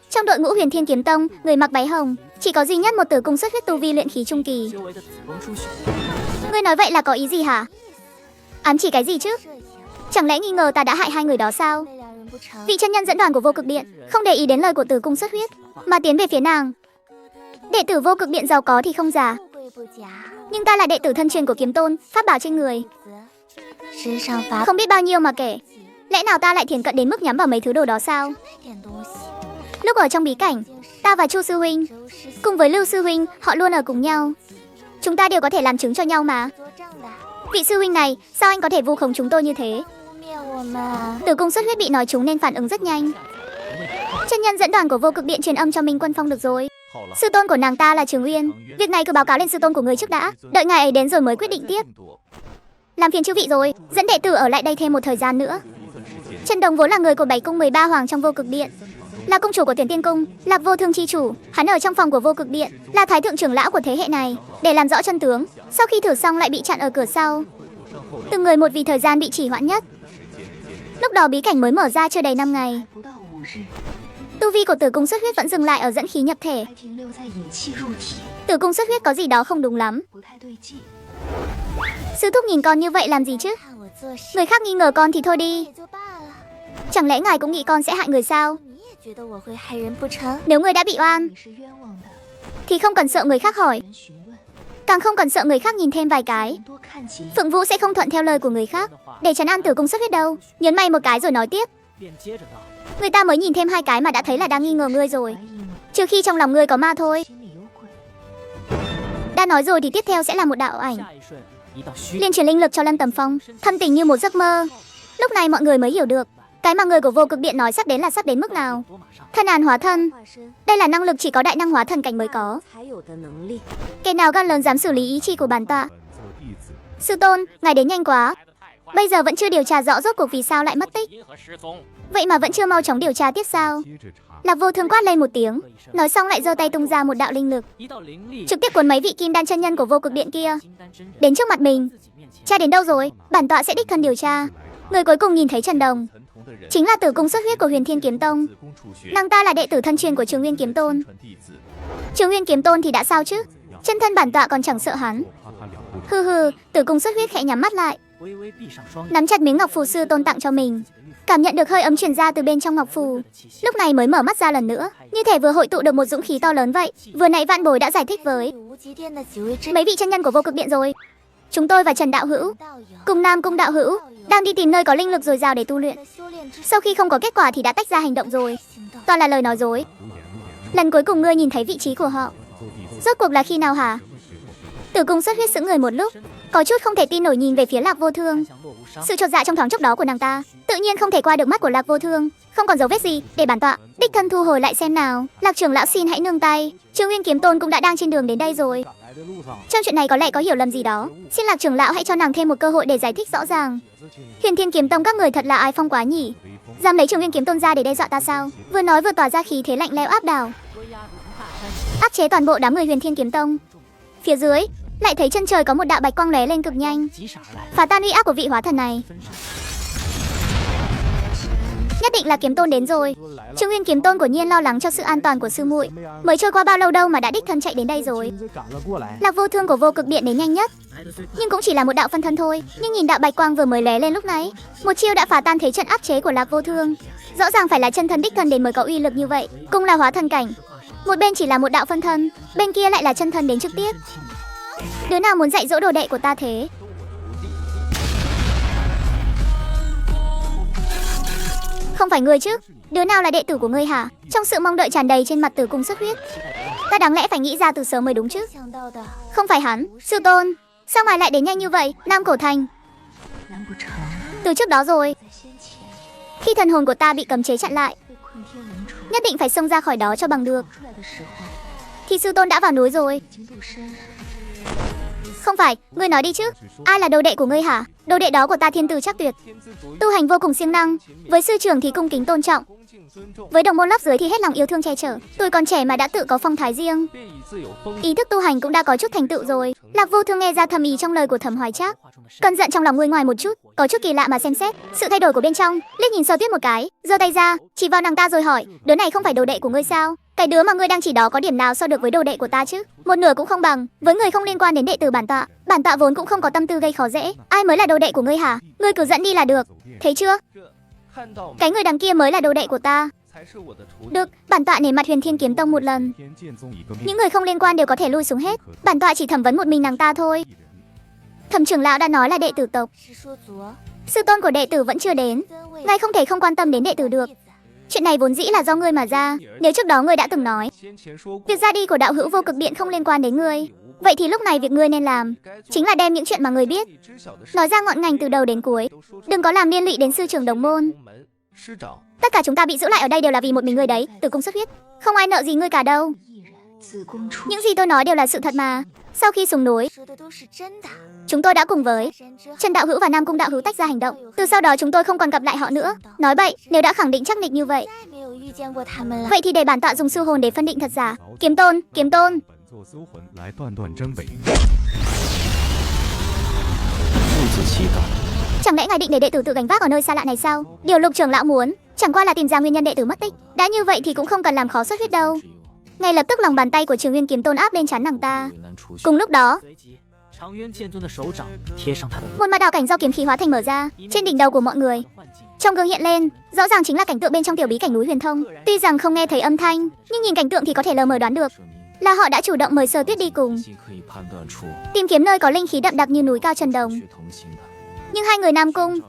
Trong đội ngũ Huyền Thiên Kiếm Tông, người mặc váy hồng chỉ có duy nhất một Tử Cung xuất huyết tu vi luyện khí trung kỳ. Ngươi nói vậy là có ý gì hả? Ám chỉ cái gì chứ? Chẳng lẽ nghi ngờ ta đã hại hai người đó sao? Vị chân nhân dẫn đoàn của Vô Cực Điện không để ý đến lời của Tử Cung xuất huyết mà tiến về phía nàng. Đệ tử Vô Cực Điện giàu có thì không giả, nhưng ta là đệ tử thân truyền của Kiếm Tôn, pháp bảo trên người không biết bao nhiêu mà kể. Lẽ nào ta lại thiển cận đến mức nhắm vào mấy thứ đồ đó sao? Lúc ở trong bí cảnh, ta và Chu sư huynh cùng với Lưu sư huynh họ luôn ở cùng nhau. Chúng ta đều có thể làm chứng cho nhau mà. Vị sư huynh này, sao anh có thể vu khống chúng tôi như thế? Tử Cung xuất huyết bị nói trúng nên phản ứng rất nhanh. Chân nhân dẫn đoàn của Vô Cực Điện truyền âm cho Minh Quân Phong được rồi. Sư tôn của nàng ta là Trường Uyên, việc này cứ báo cáo lên sư tôn của người trước đã, đợi ngài ấy đến rồi mới quyết định tiếp. Làm phiền chư vị rồi, dẫn đệ tử ở lại đây thêm một thời gian nữa. Trần Đồng vốn là người của 7 cung 13 hoàng trong Vô Cực Điện, là cung chủ của Tuyển Tiên Cung, Lạc Vô Thương chi chủ. Hắn ở trong phòng của Vô Cực Điện, là thái thượng trưởng lão của thế hệ này. Để làm rõ chân tướng, sau khi thử xong lại bị chặn ở cửa sau. Từng người một vì thời gian bị trì hoãn nhất. Lúc đó bí cảnh mới mở ra chưa đầy 5 ngày. Tu vi của Tử Cung xuất huyết vẫn dừng lại ở dẫn khí nhập thể. Tử Cung xuất huyết có gì đó không đúng lắm. Sư thúc nhìn con như vậy làm gì chứ? Người khác nghi ngờ con thì thôi đi, chẳng lẽ ngài cũng nghĩ con sẽ hại người sao? Nếu người đã bị oan thì không cần sợ người khác hỏi, càng không cần sợ người khác nhìn thêm vài cái. Phượng Vũ sẽ không thuận theo lời của người khác để trấn an Tử Cung xuất huyết đâu. Nhấn may một cái rồi nói tiếp. Người ta mới nhìn thêm 2 cái mà đã thấy là đang nghi ngờ ngươi rồi, trừ khi trong lòng ngươi có ma thôi. Đã nói rồi thì tiếp theo sẽ là một đạo ảnh liên truyền linh lực cho Lâm Tầm Phong, thâm tình như một giấc mơ. Lúc này mọi người mới hiểu được cái mà người của Vô Cực Điện nói sắp đến là sắp đến mức nào. Thân hàn hóa thân, đây là năng lực chỉ có đại năng hóa thần cảnh mới có. Kẻ nào gan lớn dám xử lý ý chí của bản tọa? Sư tôn, ngài đến nhanh quá. Bây giờ vẫn chưa điều tra rõ rốt cuộc vì sao lại mất tích. Vậy mà vẫn chưa mau chóng điều tra tiếp sao? Lạc Vô Thương quát lên một tiếng, nói xong lại giơ tay tung ra một đạo linh lực, trực tiếp cuốn mấy vị kim đan chân nhân của Vô Cực Điện kia đến trước mặt mình. Cha đến đâu rồi? Bản tọa sẽ đích thân điều tra. Người cuối cùng nhìn thấy Trần Đồng chính là Tử Cung xuất huyết của Huyền Thiên Kiếm Tông. Nàng ta là đệ tử thân truyền của Trường Nguyên Kiếm Tôn. Trường Nguyên Kiếm Tôn thì đã sao chứ? Chân thân bản tọa còn chẳng sợ hắn. Hừ hừ. Tử Cung xuất huyết khẽ nhắm mắt lại, nắm chặt miếng ngọc phù sư tôn tặng cho mình, cảm nhận được hơi ấm truyền ra từ bên trong ngọc phù. Lúc này mới mở mắt ra lần nữa, như thể vừa hội tụ được một dũng khí to lớn vậy. Vừa nãy Vạn Bối đã giải thích với mấy vị chân nhân của Vô Cực Điện rồi. Chúng tôi và Trần đạo hữu cùng Nam cung đạo hữu đang đi tìm nơi có linh lực dồi dào để tu luyện. Sau khi không có kết quả thì đã tách ra hành động rồi. Toàn là lời nói dối. Lần cuối cùng ngươi nhìn thấy vị trí của họ rốt cuộc là khi nào hả? Tử Cung xuất huyết sững người một lúc, có chút không thể tin nổi nhìn về phía Lạc Vô Thương. Sự chột dạ trong thoáng chốc đó của nàng ta tự nhiên không thể qua được mắt của Lạc Vô Thương. Không còn dấu vết gì, để bản tọa đích thân thu hồi lại xem nào. Lạc trưởng lão xin hãy nương tay, Trường Nguyên Kiếm Tôn cũng đã đang trên đường đến đây rồi. Trong chuyện này có lẽ có hiểu lầm gì đó, xin Lạc trưởng lão hãy cho nàng thêm một cơ hội để giải thích rõ ràng. Huyền Thiên Kiếm Tông các người thật là ái phong quá nhỉ, dám lấy Trường Nguyên Kiếm Tôn ra để đe dọa ta sao? Vừa nói vừa tỏa ra khí thế lạnh lẽo áp đảo, áp chế toàn bộ đám người Huyền Thiên Kiếm Tông. Phía dưới lại thấy chân trời có một đạo bạch quang lóe lên cực nhanh, phá tan uy áp của vị hóa thần này. Nhất định là kiếm tôn đến rồi. Trương Nguyên kiếm tôn quả nhiên lo lắng cho sự an toàn của sư muội. Mới trôi qua bao lâu đâu mà đã đích thân chạy đến đây rồi. Lạc Vô Thương của Vô Cực Điện đến nhanh nhất, nhưng cũng chỉ là một đạo phân thân thôi. Nhưng nhìn đạo bạch quang vừa mới lóe lên lúc nãy, một chiêu đã phá tan thế trận áp chế của Lạc Vô Thương. Rõ ràng phải là chân thân đích thân đến mới có uy lực như vậy, cùng là hóa thần cảnh. Một bên chỉ là một đạo phân thân, bên kia lại là chân thân đến trực tiếp. Đứa nào muốn dạy dỗ đồ đệ của ta thế? Không phải ngươi chứ? Đứa nào là đệ tử của ngươi hả? Trong sự mong đợi tràn đầy trên mặt Tử Cung Xuất Huyết. Ta đáng lẽ phải nghĩ ra từ sớm mới đúng chứ. Không phải hắn, sư tôn. Sao mày lại đến nhanh như vậy? Nam Cổ Thành. Từ trước đó rồi. Khi thần hồn của ta bị cấm chế chặn lại, nhất định phải xông ra khỏi đó cho bằng được. Thì sư tôn đã vào núi rồi. Không phải, ngươi nói đi chứ. Ai là đồ đệ của ngươi hả? Đồ đệ đó của ta thiên tư chắc tuyệt, tu hành vô cùng siêng năng, với sư trưởng thì cung kính tôn trọng, với đồng môn lớp dưới thì hết lòng yêu thương che chở. Tuổi còn trẻ mà đã tự có phong thái riêng, ý thức tu hành cũng đã có chút thành tựu rồi. Lạc Vô Thương nghe ra thầm ý trong lời của Thẩm Hoài Trác, cơn giận trong lòng nguôi ngoài một chút, có chút kỳ lạ mà xem xét sự thay đổi của bên trong. Liếc nhìn Sơ Tuyết một cái, giơ tay ra chỉ vào nàng ta rồi hỏi, đứa này không phải đồ đệ của ngươi sao? Cái đứa mà ngươi đang chỉ đó có điểm nào so được với đồ đệ của ta chứ? Một nửa cũng không bằng. Với người không liên quan đến đệ tử bản tọa vốn cũng không có tâm tư gây khó dễ. Ai mới là đồ đệ của ngươi hả? Ngươi cứ dẫn đi là được. Thấy chưa? Cái người đằng kia mới là đồ đệ của ta. Được, bản tọa nể mặt Huyền Thiên Kiếm Tông một lần. Những người không liên quan đều có thể lui xuống hết. Bản tọa chỉ thẩm vấn một mình nàng ta thôi. Thẩm trưởng lão đã nói là đệ tử tộc. Sư tôn của đệ tử vẫn chưa đến, ngài không thể không quan tâm đến đệ tử được. Chuyện này vốn dĩ là do ngươi mà ra. Nếu trước đó ngươi đã từng nói việc ra đi của đạo hữu Vô Cực Điện không liên quan đến ngươi, vậy thì lúc này việc ngươi nên làm chính là đem những chuyện mà ngươi biết nói ra ngọn ngành từ đầu đến cuối. Đừng có làm liên lụy đến sư trưởng đồng môn. Tất cả chúng ta bị giữ lại ở đây đều là vì một mình ngươi đấy, Tử Cung Xuất Huyết. Không ai nợ gì ngươi cả đâu. Những gì tôi nói đều là sự thật mà. Sau khi xuống núi, chúng tôi đã cùng với Trần đạo hữu và Nam Cung đạo hữu tách ra hành động. Từ sau đó chúng tôi không còn gặp lại họ nữa. Nói bậy, nếu đã khẳng định chắc nịch như vậy, vậy thì để bản tọa dùng sư hồn để phân định thật giả. Kiếm tôn, kiếm tôn. Chẳng lẽ ngài định để đệ tử tự gánh vác ở nơi xa lạ này sao? Điều Lục trưởng lão muốn chẳng qua là tìm ra nguyên nhân đệ tử mất tích. Đã như vậy thì cũng không cần làm khó Xuất Huyết đâu. Ngay lập tức lòng bàn tay của Trường Nguyên kiếm tôn áp lên trán nàng ta. Cùng lúc đó, một mặt đạo cảnh do kiếm khí hóa thành mở ra trên đỉnh đầu của mọi người. Trong gương hiện lên, rõ ràng chính là cảnh tượng bên trong tiểu bí cảnh núi Huyền Thông. Tuy rằng không nghe thấy âm thanh, nhưng nhìn cảnh tượng thì có thể lờ mờ đoán được là họ đã chủ động mời Sơ Tuyết đi cùng, tìm kiếm nơi có linh khí đậm đặc như núi cao Trần Đồng. Nhưng hai người Nam Cung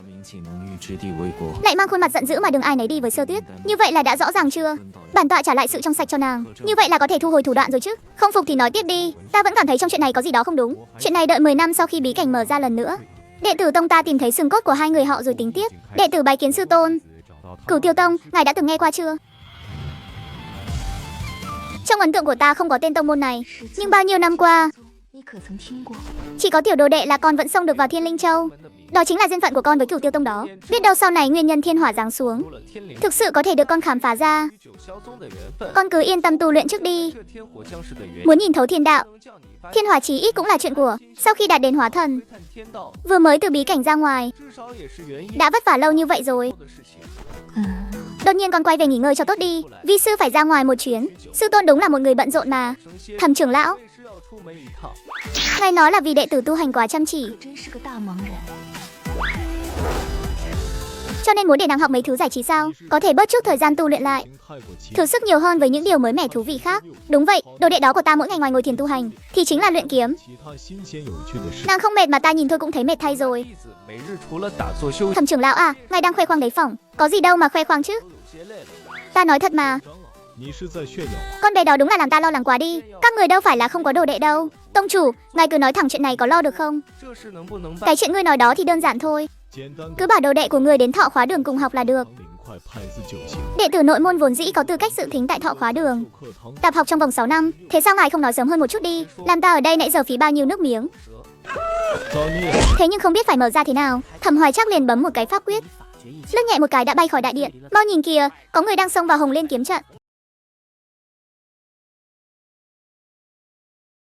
lại mang khuôn mặt giận dữ mà đừng ai nấy đi với Sơ Tuyết. Như vậy là đã rõ ràng chưa? Bản tọa trả lại sự trong sạch cho nàng, như vậy là có thể thu hồi thủ đoạn rồi chứ. Không phục thì nói tiếp đi. Ta vẫn cảm thấy trong chuyện này có gì đó không đúng. Chuyện này đợi 10 năm sau khi bí cảnh mở ra lần nữa, đệ tử tông ta tìm thấy xương cốt của hai người họ rồi tính tiếp. Đệ tử bái kiến sư tôn. Cửu Tiêu Tông, ngài đã từng nghe qua chưa? Trong ấn tượng của ta không có tên tông môn này, nhưng bao nhiêu năm qua chỉ có tiểu đồ đệ là con vẫn xông được vào Thiên Linh Châu. Đó chính là duyên phận của con với Cửu Tiêu Tông đó. Biết đâu sau này nguyên nhân thiên hỏa giáng xuống thực sự có thể được con khám phá ra. Con cứ yên tâm tu luyện trước đi. Muốn nhìn thấu thiên đạo, thiên hỏa chí ít cũng là chuyện của. Sau khi đạt đến hóa thần, vừa mới từ bí cảnh ra ngoài, đã vất vả lâu như vậy rồi. Đột nhiên con quay về nghỉ ngơi cho tốt đi. Vi sư phải ra ngoài một chuyến. Sư tôn đúng là một người bận rộn mà. Thẩm trưởng lão, ngài nói là vì đệ tử tu hành quá chăm chỉ, cho nên muốn để nàng học mấy thứ giải trí sao? Có thể bớt chút thời gian tu luyện lại, thử sức nhiều hơn với những điều mới mẻ thú vị khác. Đúng vậy, đồ đệ đó của ta mỗi ngày ngoài ngồi thiền tu hành thì chính là luyện kiếm. Nàng không mệt mà ta nhìn thôi cũng thấy mệt thay rồi. Thẩm trưởng lão à, ngài đang khoe khoang đấy phỏng. Có gì đâu mà khoe khoang chứ. Ta nói thật mà. Con bé đó đúng là làm ta lo lắng quá đi. Các người đâu phải là không có đồ đệ đâu. Tông chủ, ngài cứ nói thẳng chuyện này có lo được không? Cái chuyện ngươi nói đó thì đơn giản thôi. Cứ bảo đồ đệ của người đến Thọ Khóa Đường cùng học là được. Đệ tử nội môn vốn dĩ có tư cách dự thính tại Thọ Khóa Đường, tạp học trong vòng 6 năm. Thế sao ngài không nói sớm hơn một chút đi? Làm ta ở đây nãy giờ phí bao nhiêu nước miếng. Thế nhưng không biết phải mở ra thế nào. Thẩm Hoài Trác liền bấm một cái pháp quyết, lướt nhẹ một cái đã bay khỏi đại điện. Mau nhìn kìa, có người đang xông vào Hồng Liên kiếm trận.